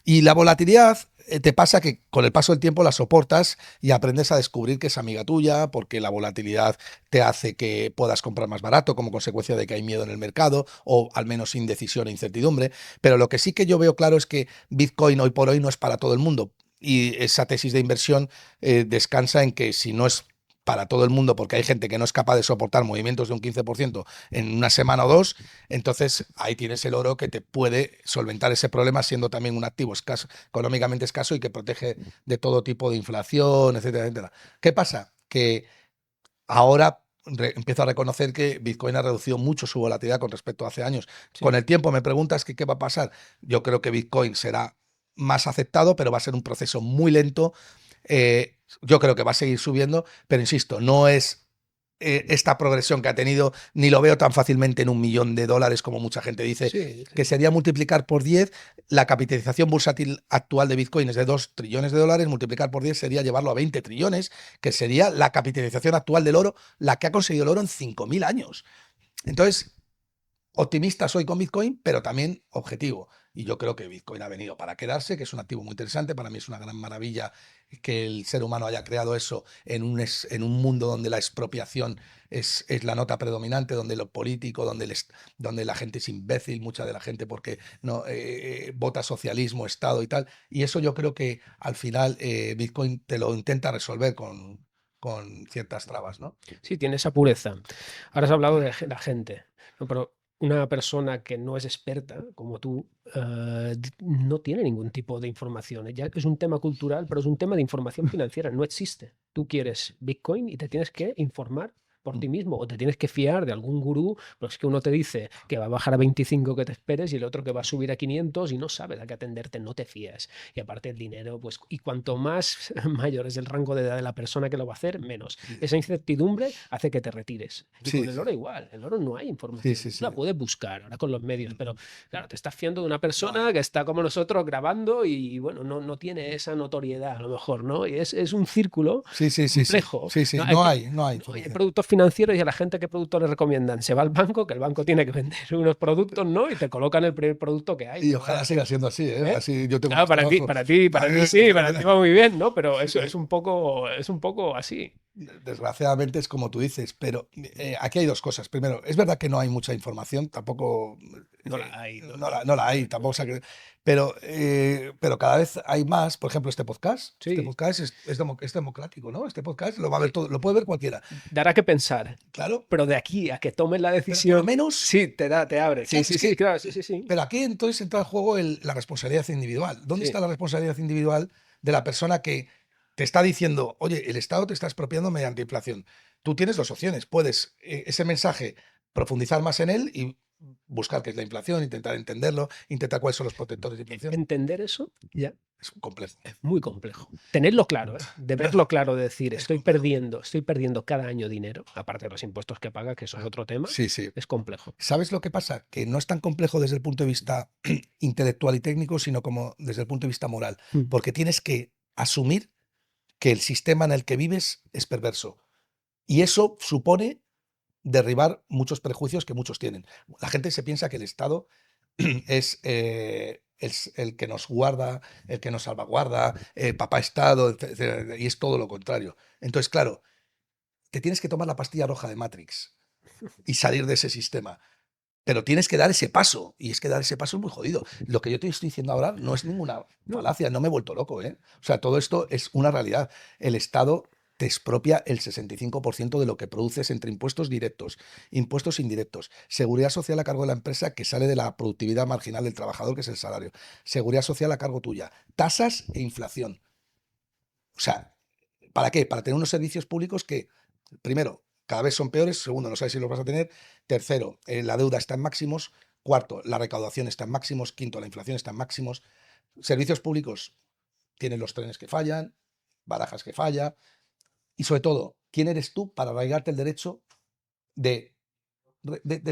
Y la volatilidad te pasa que con el paso del tiempo la soportas y aprendes a descubrir que es amiga tuya, porque la volatilidad te hace que puedas comprar más barato como consecuencia de que hay miedo en el mercado o al menos indecisión e incertidumbre. Pero lo que sí que yo veo claro es que Bitcoin hoy por hoy no es para todo el mundo. Y esa tesis de inversión descansa en que si no es para todo el mundo, porque hay gente que no es capaz de soportar movimientos de un 15% en una semana o dos, entonces ahí tienes el oro que te puede solventar ese problema, siendo también un activo escaso, económicamente escaso y que protege de todo tipo de inflación, etcétera, etcétera. ¿Qué pasa? Que ahora empiezo a reconocer que Bitcoin ha reducido mucho su volatilidad con respecto a hace años. Sí. Con el tiempo me preguntas que qué va a pasar. Yo creo que Bitcoin será más aceptado, pero va a ser un proceso muy lento. Yo creo que va a seguir subiendo, pero insisto, no es esta progresión que ha tenido, ni lo veo tan fácilmente en $1.000.000 como mucha gente dice, Sí, que sería multiplicar por 10. La capitalización bursátil actual de Bitcoin es de $2 trillones, multiplicar por 10 sería llevarlo a 20 trillones, que sería la capitalización actual del oro, la que ha conseguido el oro en 5.000 años. Entonces, optimista soy con Bitcoin, pero también objetivo. Y yo creo que Bitcoin ha venido para quedarse, que es un activo muy interesante. Para mí es una gran maravilla que el ser humano haya creado eso en un mundo donde la expropiación es la nota predominante, donde lo político, donde la gente es imbécil, mucha de la gente porque no vota socialismo, Estado y tal. Y eso yo creo que al final Bitcoin te lo intenta resolver con ciertas trabas, ¿no? sí, tiene esa pureza. Ahora has hablado de la gente, ¿no? Pero una persona que no es experta, como tú, no tiene ningún tipo de información. Ya es un tema cultural, pero es un tema de información financiera. No existe. Tú quieres Bitcoin y te tienes que informar por ti mismo o te tienes que fiar de algún gurú, pero es que uno te dice que va a bajar a 25 que te esperes y el otro que va a subir a 500 y no sabes a qué atenderte, no te fías. Y aparte el dinero, pues, y cuanto más mayor es el rango de edad de la persona que lo va a hacer, menos. Esa incertidumbre hace que te retires. Y Sí, con el oro igual, el oro no hay información. sí. Tú la puedes buscar ahora con los medios, pero claro, te estás fiando de una No persona hay. que está como nosotros grabando y bueno, no tiene esa notoriedad a lo mejor, ¿no? Y es un círculo Sí. complejo. Sí, No, no hay hay información. productos financieros y a la gente que productos le recomiendan. Se va al banco, que el banco tiene que vender unos productos, ¿no? Y te colocan el primer producto que hay. Y ¿No? ojalá siga siendo así, ¿eh? ¿Eh? Así yo tengo Claro, más trabajo. para ti sí, para ti va muy bien, ¿no? Pero eso es un poco así. Desgraciadamente es como tú dices, pero aquí hay dos cosas. Primero, es verdad que no hay mucha información, tampoco No la hay. no la hay, tampoco pero cada vez hay más. Por ejemplo, este podcast. Este Sí, podcast es democrático, ¿no? Este podcast lo va a ver sí. todo, lo puede ver cualquiera. Dará que pensar. Claro, Pero de aquí a que tomes la pero por lo decisión, menos, sí, te abre. Sí, claro, sí, es sí, que, claro, sí, sí, sí. pero aquí entonces entra en juego la responsabilidad individual. ¿Dónde Sí. está la responsabilidad individual de la persona que te está diciendo, oye, el Estado te está expropiando mediante inflación? Tú tienes dos opciones. Puedes ese mensaje profundizar más en él y buscar qué es la inflación, intentar entenderlo, intentar cuáles son los protectores de inflación. Entender eso ya Es complejo. es muy complejo. Tenerlo claro, ¿eh? De verlo claro, de decir, Es complejo. estoy perdiendo cada año dinero, aparte de los impuestos que paga, que eso es otro tema, Sí, sí. es complejo. ¿Sabes lo que pasa? Que no es tan complejo desde el punto de vista intelectual y técnico, sino como desde el punto de vista moral. Mm. Porque tienes que asumir que el sistema en el que vives es perverso. Y eso supone derribar muchos prejuicios que muchos tienen. La gente se piensa que el Estado es el que nos guarda, el que nos salvaguarda, papá Estado, etcétera, y es todo lo contrario. Entonces, claro, te tienes que tomar la pastilla roja de Matrix y salir de ese sistema. Pero tienes que dar ese paso, y es que dar ese paso es muy jodido. Lo que yo te estoy diciendo ahora no es ninguna No, falacia, no me he vuelto loco, ¿eh? O sea, todo esto es una realidad. El Estado te expropia el 65% de lo que produces entre impuestos directos, impuestos indirectos, seguridad social a cargo de la empresa que sale de la productividad marginal del trabajador, que es el salario, seguridad social a cargo tuya, tasas e inflación. O sea, ¿para qué? Para tener unos servicios públicos que, primero, cada vez son peores, segundo, no sabes si los vas a tener, tercero, la deuda está en máximos, cuarto, la recaudación está en máximos, quinto, la inflación está en máximos, servicios públicos tienen los trenes que fallan, Barajas que falla, y sobre todo, ¿quién eres tú para arraigarte el derecho de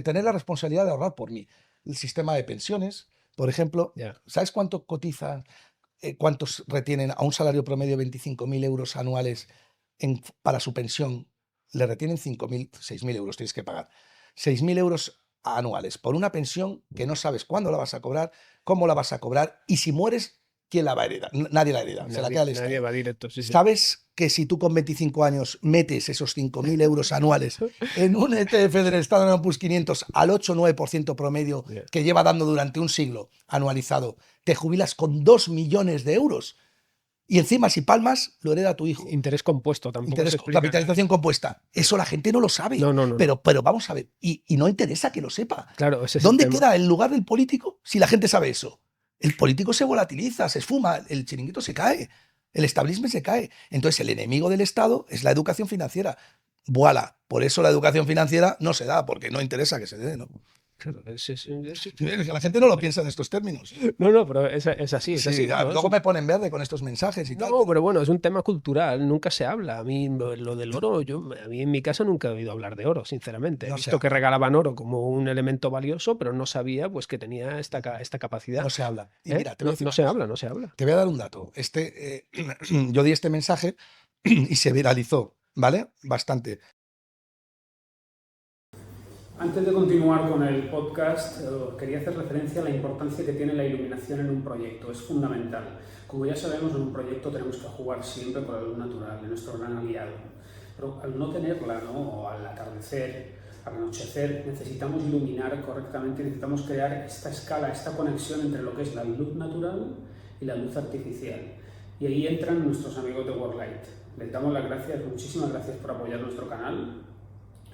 tener la responsabilidad de ahorrar por mí? El sistema de pensiones, por ejemplo, Ya. ¿sabes cuánto cotizan, cuántos retienen a un salario promedio de 25.000 euros anuales para su pensión? Le retienen 5.000, 6.000 euros, tienes que pagar. 6.000 euros anuales por una pensión que no sabes cuándo la vas a cobrar, cómo la vas a cobrar, y si mueres, ¿quién la va a heredar? Nadie la hereda, se la queda el Nadie Estado. va directo, sí, sí. ¿Sabes que si tú con 25 años metes esos 5.000 euros anuales en un ETF del Standard & Poor's 500 al 8-9% promedio Yeah. que lleva dando durante un siglo anualizado, te jubilas con 2 millones de euros? Y encima, si palmas, lo hereda tu hijo. Interés compuesto tampoco Interés, se explica. capitalización compuesta. Eso la gente no lo sabe. No, no, no. Pero vamos a ver, y no interesa que lo sepa. Claro, ese es ¿Dónde el tema. queda el lugar del político si la gente sabe eso? El político se volatiliza, se esfuma, el chiringuito se cae, el establishment se cae. Entonces, el enemigo del Estado es la educación financiera. Voilà. Por eso la educación financiera no se da, porque no interesa que se dé, ¿no? Claro, La gente no lo piensa en estos términos. No, pero es así, es Sí, así. ¿no? luego me ponen verde con estos mensajes y tal. No, pero bueno, es un tema cultural, nunca se habla. A mí lo del oro, a mí en mi casa nunca he oído hablar de oro, sinceramente. He No se visto que habla. regalaban oro como un elemento valioso, pero no sabía pues que tenía esta capacidad. No se habla. Y ¿Eh? mira, te voy a decir No una se cosa. habla, no se habla. Te voy a dar un dato. Yo di este mensaje y se viralizó, ¿vale? Bastante. Antes de continuar con el podcast, quería hacer referencia a la importancia que tiene la iluminación en un proyecto. Es fundamental. Como ya sabemos, en un proyecto tenemos que jugar siempre con la luz natural, de nuestro gran aliado. Pero al no tenerla, ¿no? O al atardecer, al anochecer, necesitamos iluminar correctamente, necesitamos crear esta escala, esta conexión entre lo que es la luz natural y la luz artificial. Y ahí entran nuestros amigos de Worldlight. Les damos las gracias, muchísimas gracias por apoyar nuestro canal.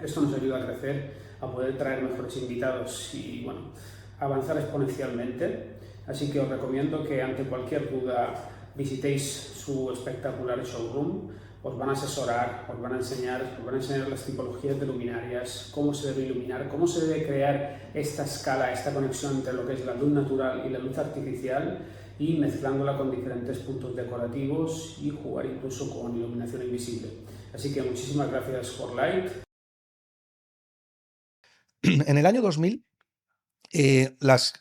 Esto nos ayuda a crecer, a poder traer mejores invitados y bueno, avanzar exponencialmente. Así que os recomiendo que ante cualquier duda visitéis su espectacular showroom. Os van a asesorar, os van a enseñar las tipologías de luminarias, cómo se debe iluminar, cómo se debe crear esta escala, esta conexión entre lo que es la luz natural y la luz artificial, y mezclándola con diferentes puntos decorativos y jugar incluso con iluminación invisible. Así que muchísimas gracias Worldlight. En el año 2000,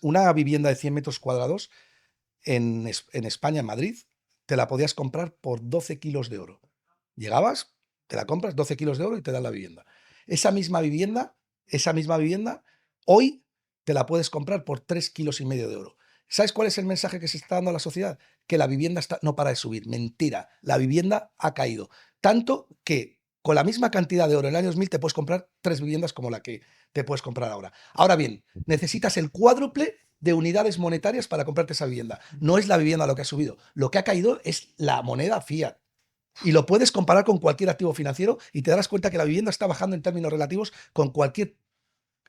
una vivienda de 100 metros cuadrados en España, en Madrid, te la podías comprar por 12 kilos de oro. Llegabas, te la compras, 12 kilos de oro y te dan la vivienda. Esa misma vivienda, hoy te la puedes comprar por 3,5 kilos de oro. ¿Sabes cuál es el mensaje que se está dando a la sociedad? Que la vivienda no para de subir. Mentira, la vivienda ha caído. Tanto que con la misma cantidad de oro en el año 2000 te puedes comprar 3 viviendas como la que te puedes comprar ahora. Ahora bien, necesitas el cuádruple de unidades monetarias para comprarte esa vivienda. No es la vivienda lo que ha subido. Lo que ha caído es la moneda fiat. Y lo puedes comparar con cualquier activo financiero y te darás cuenta que la vivienda está bajando en términos relativos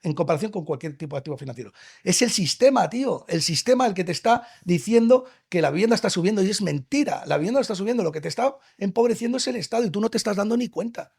en comparación con cualquier tipo de activo financiero. Es el sistema, tío. El sistema el que te está diciendo que la vivienda está subiendo, y es mentira. La vivienda no está subiendo. Lo que te está empobreciendo es el Estado y tú no te estás dando ni cuenta.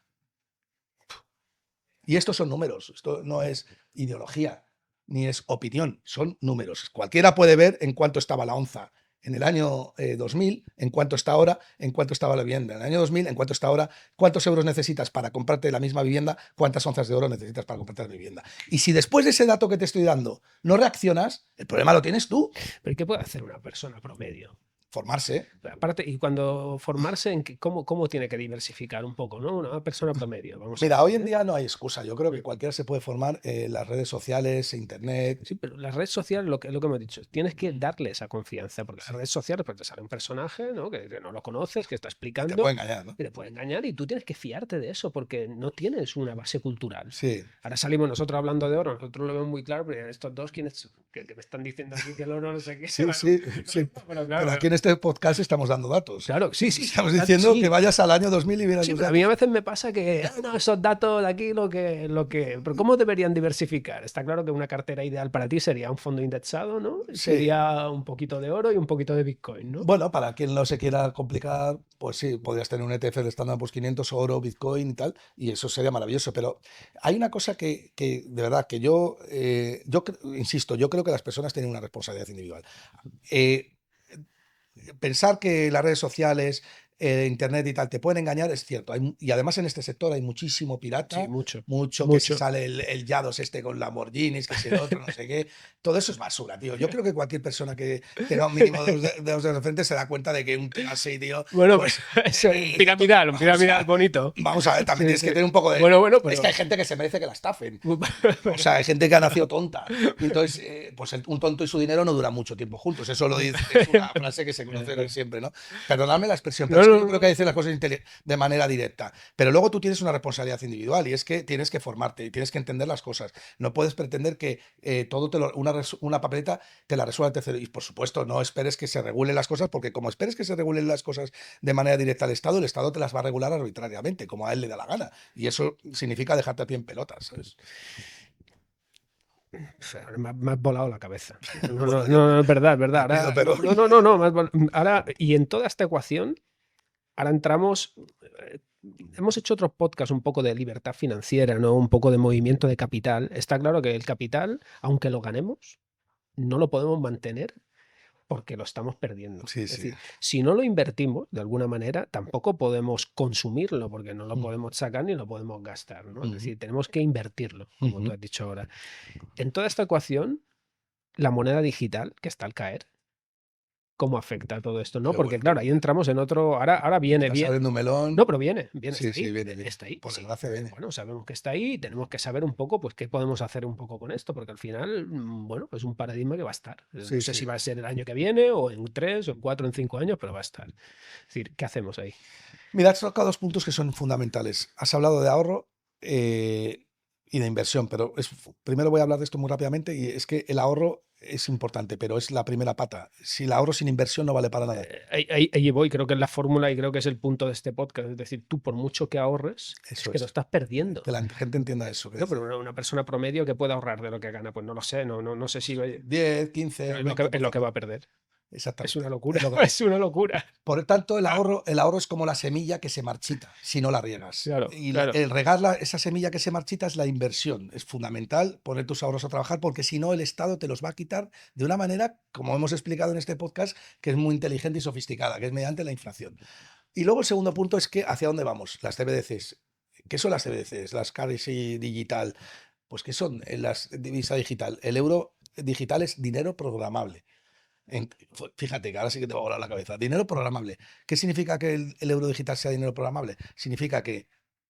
Y estos son números. Esto no es ideología ni es opinión. Son números. Cualquiera puede ver en cuánto estaba la onza en el año 2000, en cuánto está ahora, en cuánto estaba la vivienda. En el año 2000, en cuánto está ahora, cuántos euros necesitas para comprarte la misma vivienda, cuántas onzas de oro necesitas para comprarte la vivienda. Y si después de ese dato que te estoy dando no reaccionas, el problema lo tienes tú. ¿Pero qué puede hacer una persona promedio? Formarse. Aparte, y cuando formarse, ¿cómo tiene que diversificar un poco, ¿no? Una persona promedio. Mira, hoy en día no hay excusa. Yo creo que cualquiera se puede formar en las redes sociales, internet. Sí, pero las redes sociales, lo que hemos dicho, tienes que darle esa confianza, porque las redes sociales, pues te sale un personaje, ¿no? Que no lo conoces, que está explicando. Te puede engañar, ¿no? Que te puede engañar y tú tienes que fiarte de eso, porque no tienes una base cultural. Sí. Ahora salimos nosotros hablando de oro, nosotros lo vemos muy claro, pero estos dos, ¿quiénes que me están diciendo aquí que el oro no sé qué? Sí, Bueno, sí, sí. Pero Pero aquí en este este podcast estamos dando datos. Claro, sí. Estamos diciendo sí. que vayas al año 2000 y verás Sí, los pero a datos. mí a veces me pasa que no, esos datos de aquí pero ¿cómo deberían diversificar? Está claro que una cartera ideal para ti sería un fondo indexado, ¿no? Sí. Sería un poquito de oro y un poquito de Bitcoin, ¿no? Bueno, para quien no se quiera complicar, pues sí, podrías tener un ETF de Standard Poor's 500, oro, Bitcoin y tal, y eso sería maravilloso. Pero hay una cosa que de verdad, que insisto, yo creo que las personas tienen una responsabilidad individual. Pensar que las redes sociales, Internet y tal te pueden engañar es cierto. Y además en este sector hay muchísimo pirata, Sí, mucho. que se sale el Yados con Lamborghinis, que es el otro, no sé qué. Todo eso es basura, tío. Yo creo que cualquier persona que tenga un mínimo de frente se da cuenta de que un tío así, tío. Bueno, pues, eso es piramidal, un piramidal bonito. Vamos a ver, también Sí, tienes que tener un poco de. Bueno, Es pero... que hay gente que se merece que la estafen. O sea, hay gente que ha nacido tonta. Y entonces, pues un tonto y su dinero no duran mucho tiempo juntos. Eso lo dice, es una frase que se conoce siempre, ¿no? Perdonadme la expresión, pero es que yo creo que hay que decir las cosas de manera directa. Pero luego tú tienes una responsabilidad individual y es que tienes que formarte y tienes que entender las cosas. No puedes pretender que todo una papeleta te la resuelva el tercero. Y por supuesto, no esperes que se regulen las cosas, porque como esperes que se regulen las cosas de manera directa al Estado, el Estado te las va a regular arbitrariamente, como a él le da la gana. Y eso significa dejarte a ti en pelotas, ¿sabes? Me has volado la cabeza. No, es verdad, es verdad. Ahora, no. Ahora, y en toda esta ecuación, ahora entramos. Hemos hecho otros podcasts un poco de libertad financiera, ¿no? Un poco de movimiento de capital. Está claro que el capital, aunque lo ganemos, no lo podemos mantener porque lo estamos perdiendo. Sí, Es sí. decir, si no lo invertimos de alguna manera, tampoco podemos consumirlo porque no lo podemos sacar ni lo podemos gastar, ¿no? Es decir, tenemos que invertirlo, como tú has dicho ahora. En toda esta ecuación, la moneda digital, que está al caer, ¿cómo afecta todo esto? ¿No? Qué Porque bueno. claro, ahí entramos en otro. Ahora viene Estás bien. abriendo un melón. No, pero viene, Sí, está ahí. sí, viene. Está ahí. Por sí. desgracia viene. Bueno, sabemos que está ahí y tenemos que saber un poco, pues, qué podemos hacer un poco con esto, porque al final, bueno, es un paradigma que va a estar. Sí, No sé sí. si va a ser el año que viene, o en 3, o en 4, en 5 años, pero va a estar. Es decir, ¿qué hacemos ahí? Mira, has tocado dos puntos que son fundamentales. Has hablado de ahorro y de inversión, pero primero voy a hablar de esto muy rápidamente, y es que el ahorro es importante, pero es la primera pata. Si el ahorro sin inversión no vale para nada. Ahí voy, creo que es la fórmula y creo que es el punto de este podcast. Es decir, tú por mucho que ahorres, Eso es que lo estás perdiendo. Que la gente entienda eso. No, pero una persona promedio que puede ahorrar de lo que gana, pues no lo sé, no sé si 10, 15, es lo que va a perder. Exactamente. Es una locura. Es lo que- Es una locura. Por tanto, el ahorro es como la semilla que se marchita si no la riegas. Claro, Y claro. el regar esa semilla que se marchita es la inversión. Es fundamental poner tus ahorros a trabajar, porque si no el Estado te los va a quitar de una manera, como hemos explicado en este podcast, que es muy inteligente y sofisticada, que es mediante la inflación. Y luego el segundo punto es que ¿hacia dónde vamos? Las CBDCs. ¿Qué son las CBDCs? Las currency digital. Pues ¿qué son las divisa digital? El euro digital es dinero programable. Fíjate que ahora sí que te va a volar la cabeza. Dinero programable. ¿Qué significa que el euro digital sea dinero programable? Significa que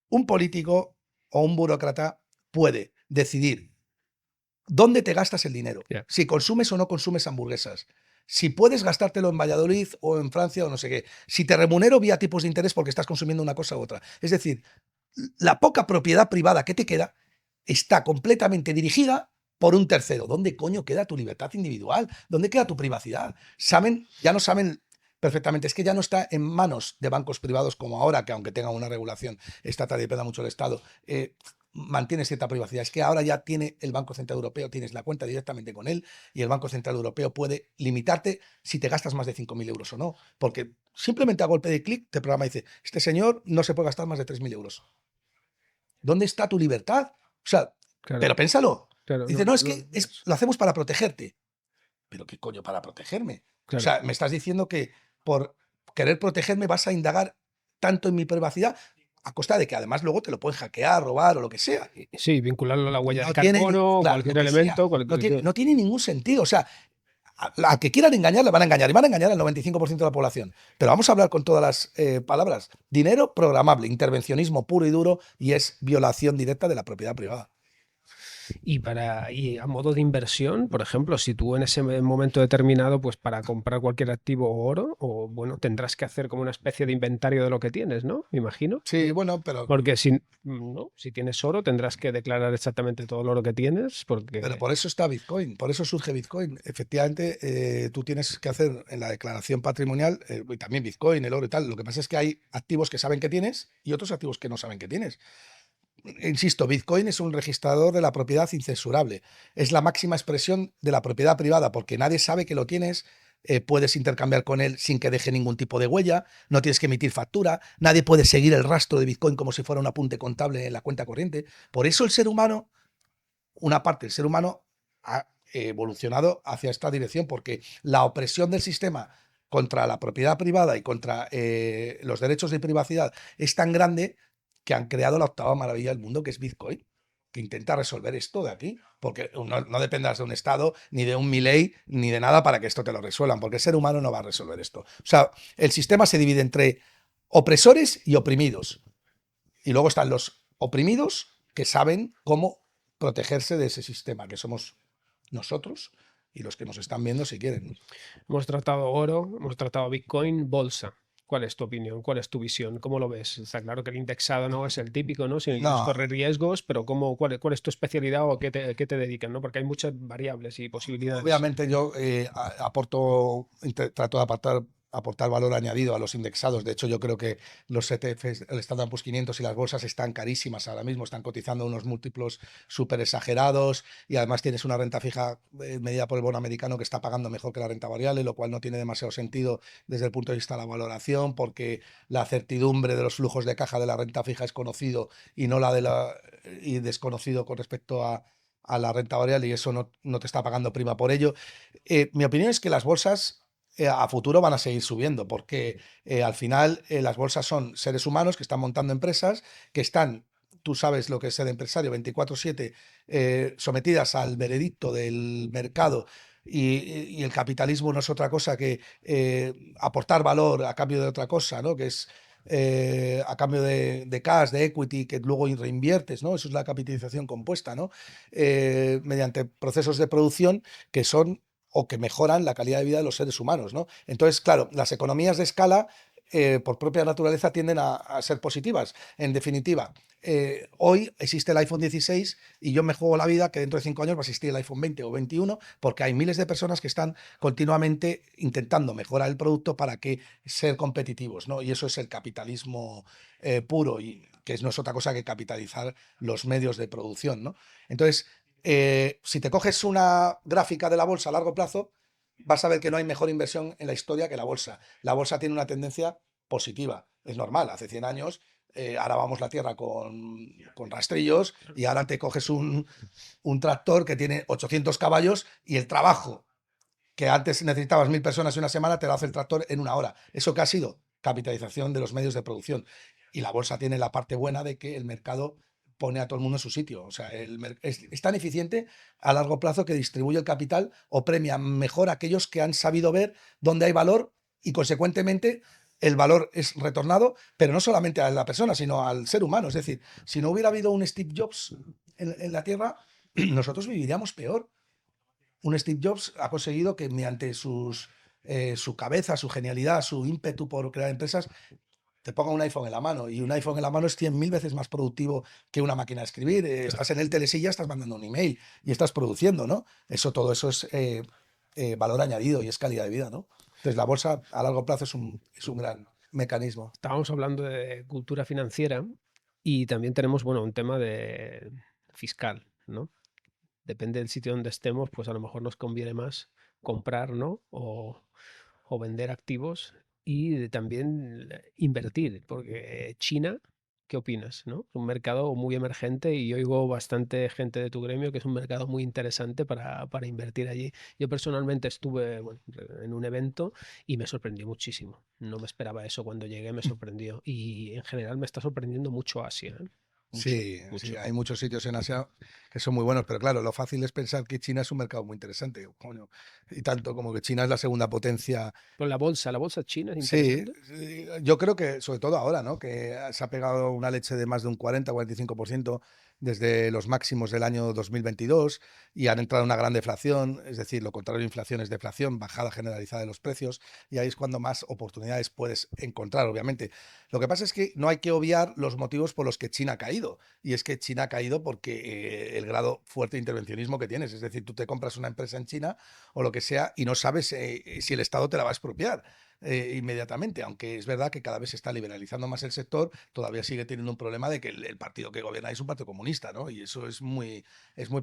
un político o un burócrata puede decidir dónde te gastas el dinero. Yeah. Si consumes o no consumes hamburguesas. Si puedes gastártelo en Valladolid o en Francia o no sé qué. Si te remunero vía tipos de interés porque estás consumiendo una cosa u otra. Es decir, la poca propiedad privada que te queda está completamente dirigida por un tercero. ¿Dónde coño queda tu libertad individual? ¿Dónde queda tu privacidad? Ya no saben perfectamente. Es que ya no está en manos de bancos privados como ahora, que aunque tenga una regulación estatal y dependa mucho del Estado, mantienes cierta privacidad. Es que ahora ya tiene el Banco Central Europeo, tienes la cuenta directamente con él, y el Banco Central Europeo puede limitarte si te gastas más de 5.000 euros o no. Porque simplemente a golpe de clic te programa y dice, este señor no se puede gastar más de 3.000 euros. ¿Dónde está tu libertad? O sea, Claro. pero pénsalo. Claro, Dice, no, es que lo hacemos para protegerte. ¿Pero qué coño para protegerme? Claro. O sea, me estás diciendo que por querer protegerme vas a indagar tanto en mi privacidad a costa de que además luego te lo pueden hackear, robar o lo que sea. Sí, vincularlo a la huella No de tiene- carbono, claro, cualquier lo que elemento. sea. No tiene ningún sentido. O sea, a que quieran engañar, le van a engañar. Y van a engañar al 95% de la población. Pero vamos a hablar con todas las palabras. Dinero programable, intervencionismo puro y duro, y es violación directa de la propiedad privada. Y a modo de inversión, por ejemplo, si tú en ese momento determinado, pues para comprar cualquier activo o oro, o bueno, tendrás que hacer como una especie de inventario de lo que tienes, ¿no? Me imagino. Sí, bueno, pero Porque si, ¿no? Si tienes oro, tendrás que declarar exactamente todo el oro que tienes, porque... por eso está Bitcoin, por eso surge Bitcoin. Efectivamente, tú tienes que hacer en la declaración patrimonial, y también Bitcoin, el oro y tal. Lo que pasa es que hay activos que saben que tienes y otros activos que no saben que tienes. Insisto, Bitcoin es un registrador de la propiedad incensurable. Es la máxima expresión de la propiedad privada, porque nadie sabe que lo tienes. Puedes intercambiar con él sin que deje ningún tipo de huella, no tienes que emitir factura, nadie puede seguir el rastro de Bitcoin como si fuera un apunte contable en la cuenta corriente. Por eso el ser humano, una parte del ser humano, ha evolucionado hacia esta dirección, porque la opresión del sistema contra la propiedad privada y contra los derechos de privacidad es tan grande que han creado la octava maravilla del mundo, que es Bitcoin, que intenta resolver esto de aquí, porque no dependas de un Estado, ni de un Milei, ni de nada para que esto te lo resuelvan, porque el ser humano no va a resolver esto. O sea, el sistema se divide entre opresores y oprimidos. Y luego están los oprimidos que saben cómo protegerse de ese sistema, que somos nosotros y los que nos están viendo si quieren. Hemos tratado oro, hemos tratado Bitcoin, bolsa. ¿Cuál es tu opinión? ¿Cuál es tu visión? ¿Cómo lo ves? Está claro que el indexado no es el típico, ¿no? Si no quieres No, correr riesgos, pero cuál es tu especialidad o qué te dedican, ¿no? Porque hay muchas variables y posibilidades. obviamente yo trato de aportar valor añadido a los indexados. De hecho, yo creo que los ETFs, el Standard Poor's 500 y las bolsas están carísimas ahora mismo, están cotizando unos múltiplos súper exagerados y además tienes una renta fija medida por el bono americano que está pagando mejor que la renta variable, lo cual no tiene demasiado sentido desde el punto de vista de la valoración, porque la certidumbre de los flujos de caja de la renta fija es conocido y no la de y desconocido con respecto a la renta variable, y eso no te está pagando prima por ello. Mi opinión es que las bolsas a futuro van a seguir subiendo, porque al final las bolsas son seres humanos que están montando empresas, que están, tú sabes lo que es ser empresario, 24/7, sometidas al veredicto del mercado. Y el capitalismo no es otra cosa que aportar valor a cambio de otra cosa, ¿no? Que es a cambio de cash, de equity, que luego reinviertes, ¿no? Eso es la capitalización compuesta, ¿no? Mediante procesos de producción que son o que mejoran la calidad de vida de los seres humanos, ¿no? Entonces, claro, las economías de escala, por propia naturaleza, tienden a ser positivas. En definitiva, hoy existe el iPhone 16 y yo me juego la vida que dentro de 5 años va a existir el iPhone 20 o 21, porque hay miles de personas que están continuamente intentando mejorar el producto para que ser competitivos, ¿no? Y eso es el capitalismo puro, y que no es otra cosa que capitalizar los medios de producción, ¿no? Entonces, si te coges una gráfica de la bolsa a largo plazo, vas a ver que no hay mejor inversión en la historia que la bolsa. La bolsa tiene una tendencia positiva, es normal, hace 100 años ahora vamos la tierra con rastrillos y ahora te coges un tractor que tiene 800 caballos y el trabajo que antes necesitabas 1000 personas en una semana te lo hace el tractor en una hora. ¿Eso qué ha sido? Capitalización de los medios de producción. Y la bolsa tiene la parte buena de que el mercado pone a todo el mundo en su sitio. O sea, es tan eficiente a largo plazo que distribuye el capital o premia mejor a aquellos que han sabido ver dónde hay valor y, consecuentemente, el valor es retornado, pero no solamente a la persona, sino al ser humano. Es decir, si no hubiera habido un Steve Jobs en la Tierra, nosotros viviríamos peor. Un Steve Jobs ha conseguido que mediante su cabeza, su genialidad, su ímpetu por crear empresas, te ponga un iPhone en la mano, y un iPhone en la mano es 100.000 veces más productivo que una máquina de escribir. Estás en el telesilla, estás mandando un email y estás produciendo, ¿no? Todo eso es valor añadido y es calidad de vida, ¿no? Entonces la bolsa a largo plazo es un gran mecanismo. Estábamos hablando de cultura financiera y también tenemos, bueno, un tema de fiscal, ¿no? Depende del sitio donde estemos, pues a lo mejor nos conviene más comprar, ¿no? O vender activos y también invertir, porque China, ¿qué opinas, no? Es un mercado muy emergente y yo oigo bastante gente de tu gremio que es un mercado muy interesante para invertir allí. Yo personalmente estuve, bueno, en un evento y me sorprendió muchísimo. No me esperaba eso cuando llegué, me sorprendió. Y en general me está sorprendiendo mucho Asia, ¿eh? Mucho, Sí, mucho. sí, hay muchos sitios en Asia que son muy buenos, pero claro, lo fácil es pensar que China es un mercado muy interesante, coño, y tanto como que China es la segunda potencia. Pero la bolsa china es Sí, interesante. sí, yo creo que sobre todo ahora, ¿no? Que se ha pegado una leche de más de un 40-45%. desde los máximos del año 2022 y han entrado en una gran deflación, es decir, lo contrario de inflación es deflación, bajada generalizada de los precios, y ahí es cuando más oportunidades puedes encontrar, obviamente. Lo que pasa es que no hay que obviar los motivos por los que China ha caído, y es que China ha caído porque el grado fuerte de intervencionismo que tienes, es decir, tú te compras una empresa en China o lo que sea y no sabes si el Estado te la va a expropiar inmediatamente, aunque es verdad que cada vez se está liberalizando más el sector, todavía sigue teniendo un problema de que el partido que gobierna es un partido comunista, ¿no? Y eso es muy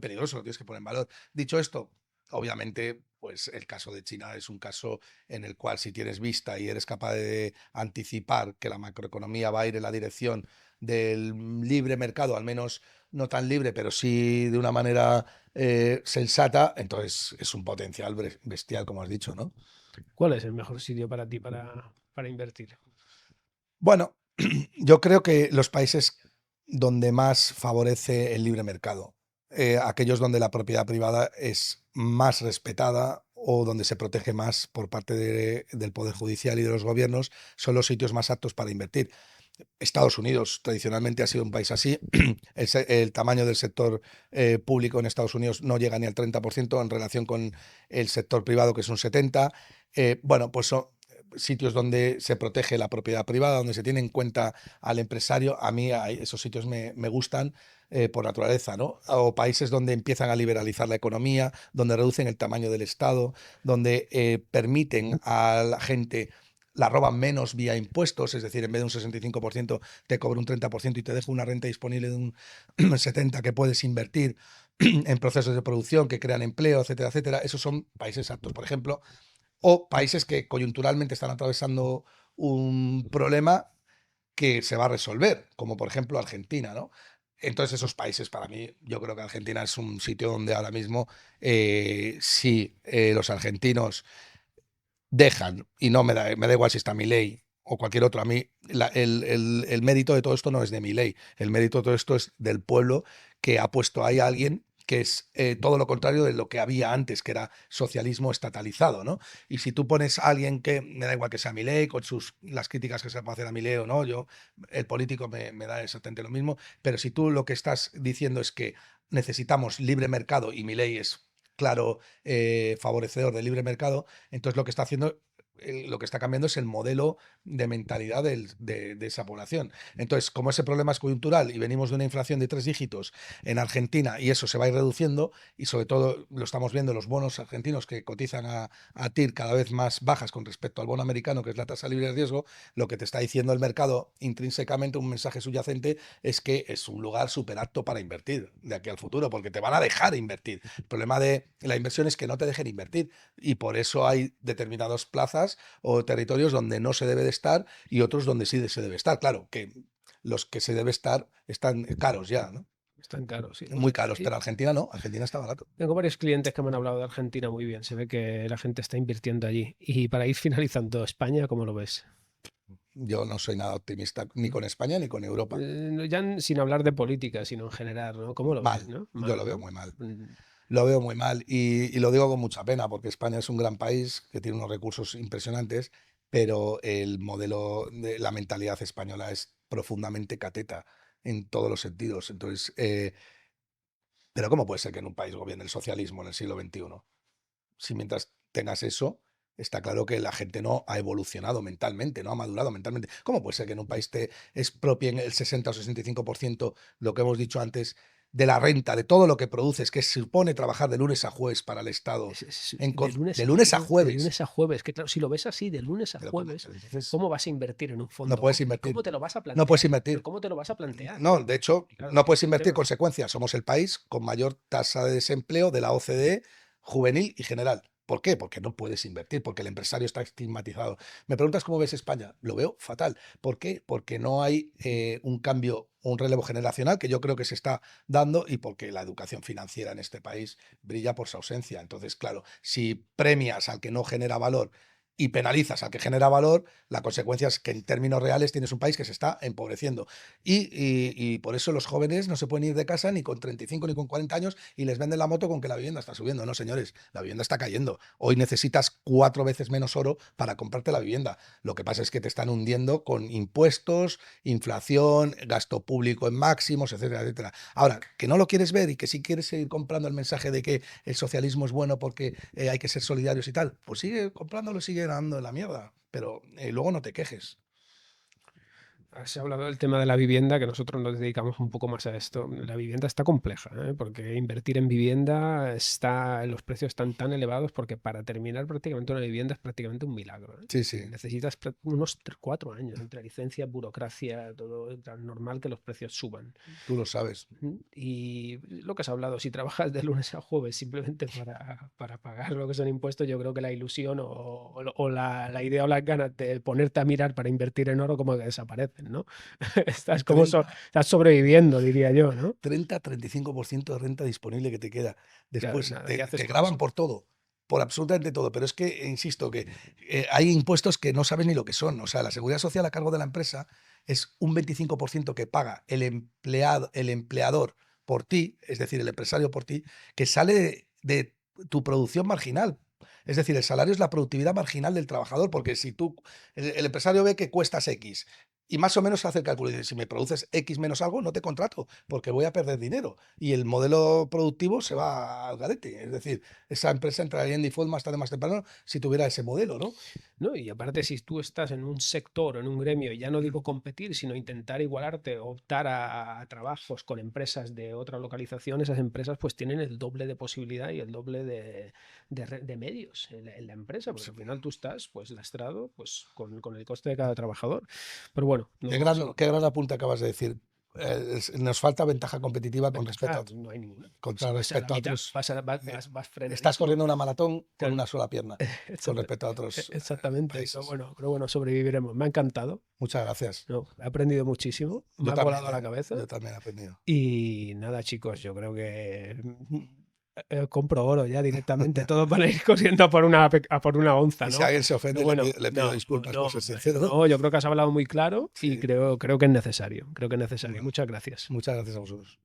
peligroso, lo tienes que poner en valor. Dicho esto, obviamente, pues el caso de China es un caso en el cual si tienes vista y eres capaz de anticipar que la macroeconomía va a ir en la dirección del libre mercado, al menos no tan libre, pero sí de una manera sensata, entonces es un potencial bestial, como has dicho, ¿no? ¿Cuál es el mejor sitio para ti para invertir? Bueno, yo creo que los países donde más favorece el libre mercado, aquellos donde la propiedad privada es más respetada o donde se protege más por parte del Poder Judicial y de los gobiernos, son los sitios más aptos para invertir. Estados Unidos tradicionalmente ha sido un país así. El tamaño del sector público en Estados Unidos no llega ni al 30% en relación con el sector privado, que es un 70%. Bueno, pues son sitios donde se protege la propiedad privada, donde se tiene en cuenta al empresario. A mí esos sitios me gustan por naturaleza, ¿no? O países donde empiezan a liberalizar la economía, donde reducen el tamaño del Estado, donde permiten a la gente la roban menos vía impuestos, es decir, en vez de un 65% te cobra un 30% y te deja una renta disponible de un 70% que puedes invertir en procesos de producción que crean empleo, etcétera, etcétera. Esos son países aptos, por ejemplo, o países que coyunturalmente están atravesando un problema que se va a resolver, como por ejemplo Argentina, ¿no? Entonces esos países, para mí, yo creo que Argentina es un sitio donde ahora mismo, si los argentinos dejan, y no me da igual si está Milei o cualquier otro, a mí el mérito de todo esto no es de Milei, el mérito de todo esto es del pueblo que ha puesto ahí a alguien que es todo lo contrario de lo que había antes, que era socialismo estatalizado, ¿no? Y si tú pones a alguien que, me da igual que sea Milei, con las críticas que se puede hacer a Milei o no, el político me da exactamente lo mismo, pero si tú lo que estás diciendo es que necesitamos libre mercado y Milei es claro favorecedor del libre mercado, entonces lo que está haciendo, lo que está cambiando es el modelo de mentalidad de esa población. Entonces, como ese problema es coyuntural y venimos de una inflación de 3 dígitos en Argentina y eso se va a ir reduciendo, y sobre todo lo estamos viendo los bonos argentinos que cotizan a TIR cada vez más bajas con respecto al bono americano, que es la tasa libre de riesgo, lo que te está diciendo el mercado intrínsecamente, un mensaje subyacente, es que es un lugar súper apto para invertir de aquí al futuro, porque te van a dejar invertir. El problema de la inversión es que no te dejen invertir y por eso hay determinadas plazas o territorios donde no se debe de estar y otros donde sí se debe estar. Claro, que los que se debe estar están caros ya, ¿no? Están caros, sí. Muy caros, Sí. pero Argentina no, Argentina está barato. Tengo varios clientes que me han hablado de Argentina muy bien. Se ve que la gente está invirtiendo allí. Y para ir finalizando, España, ¿cómo lo ves? Yo no soy nada optimista ni con España ni con Europa. Sin hablar de política, sino en general, ¿no? ¿Cómo lo ves, Mal, no? yo Mal, lo veo ¿no? muy mal. Mm, Lo veo muy mal y lo digo con mucha pena porque España es un gran país que tiene unos recursos impresionantes, pero el modelo de la mentalidad española es profundamente cateta en todos los sentidos. Entonces, pero ¿cómo puede ser que en un país gobierne el socialismo en el siglo XXI? Si mientras tengas eso, está claro que la gente no ha evolucionado mentalmente, no ha madurado mentalmente. ¿Cómo puede ser que en un país te expropien el 60 o 65%, lo que hemos dicho antes, de la renta, de todo lo que produces, que supone trabajar de lunes a jueves para el Estado, de lunes a De jueves? lunes a jueves, que claro, si lo ves así, de lunes a Pero jueves, entonces, ¿cómo vas a invertir en un fondo? no puedes ¿Cómo invertir. te lo vas a No plantear? puedes Pero invertir. ¿cómo te lo vas a plantear? No, de hecho, Claro, no es puedes que es el invertir tema. consecuencias. Somos el país con mayor tasa de desempleo de la OCDE, juvenil y general. ¿Por qué? Porque no puedes invertir, porque el empresario está estigmatizado. Me preguntas cómo ves España. Lo veo fatal. ¿Por qué? Porque no hay un cambio, un relevo generacional que yo creo que se está dando y porque la educación financiera en este país brilla por su ausencia. Entonces, claro, si premias al que no genera valor y penalizas al que genera valor, la consecuencia es que en términos reales tienes un país que se está empobreciendo. Y por eso los jóvenes no se pueden ir de casa ni con 35 ni con 40 años y les venden la moto con que la vivienda está subiendo. No, señores, la vivienda está cayendo. Hoy necesitas 4 veces menos oro para comprarte la vivienda. Lo que pasa es que te están hundiendo con impuestos, inflación, gasto público en máximos, etcétera, etcétera. Ahora, que no lo quieres ver y que sí quieres seguir comprando el mensaje de que el socialismo es bueno porque hay que ser solidarios y tal, pues sigue comprándolo, sigue dando en la mierda, pero luego no te quejes. Has hablado del tema de la vivienda, que nosotros nos dedicamos un poco más a esto. La vivienda está compleja, ¿eh? Porque invertir en vivienda los precios están tan elevados porque para terminar prácticamente una vivienda es prácticamente un milagro, ¿eh? Sí, sí. Necesitas unos 4 años entre licencia, burocracia, todo tan normal que los precios suban. Tú lo sabes. Y lo que has hablado, si trabajas de lunes a jueves simplemente para pagar lo que son impuestos, yo creo que la ilusión o la idea o las ganas de ponerte a mirar para invertir en oro como que desaparecen, ¿no? Estás como estás sobreviviendo, diría yo, ¿no? 30-35% de renta disponible que te queda. Después Claro, nada, ¿qué haces te con graban eso? por todo, por absolutamente todo. Pero es que, insisto, que hay impuestos que no sabes ni lo que son. O sea, la seguridad social a cargo de la empresa es un 25% que paga el empleador por ti, es decir, el empresario por ti, que sale de tu producción marginal. Es decir, el salario es la productividad marginal del trabajador, porque si el empresario ve que cuestas X y más o menos hace el cálculo y dice, si me produces X menos algo, no te contrato, porque voy a perder dinero. Y el modelo productivo se va al garete. Es decir, esa empresa entraría en default más tarde, más temprano, si tuviera ese modelo, ¿no? ¿No? Y aparte, si tú estás en un sector o en un gremio, y ya no digo competir, sino intentar igualarte, optar a trabajos con empresas de otra localización, esas empresas pues tienen el doble de posibilidad y el doble de medios en la empresa, porque al final tú estás pues lastrado pues con el coste de cada trabajador. Pero bueno, Qué gran apunte acabas de decir. Nos falta ventaja competitiva con respecto a otros. no hay ninguna. Con Si vas a respecto la a mitad, otros. vas frenadísimo. Estás corriendo una maratón con Claro. una sola pierna con respecto a otros Exactamente. países. Pero bueno, sobreviviremos. Me ha encantado. Muchas gracias. No, he aprendido muchísimo. Me Yo ha también, volado la cabeza. yo también he aprendido. Y nada, chicos, yo creo que compro oro ya directamente. Todos van a ir corriendo a por una onza, Y ¿no? si alguien se ofende, Pero bueno, le pido disculpas por ser sincero. no, yo creo que has hablado muy claro y Sí. creo que es necesario. Creo que es necesario. Muchas gracias. Muchas gracias a vosotros.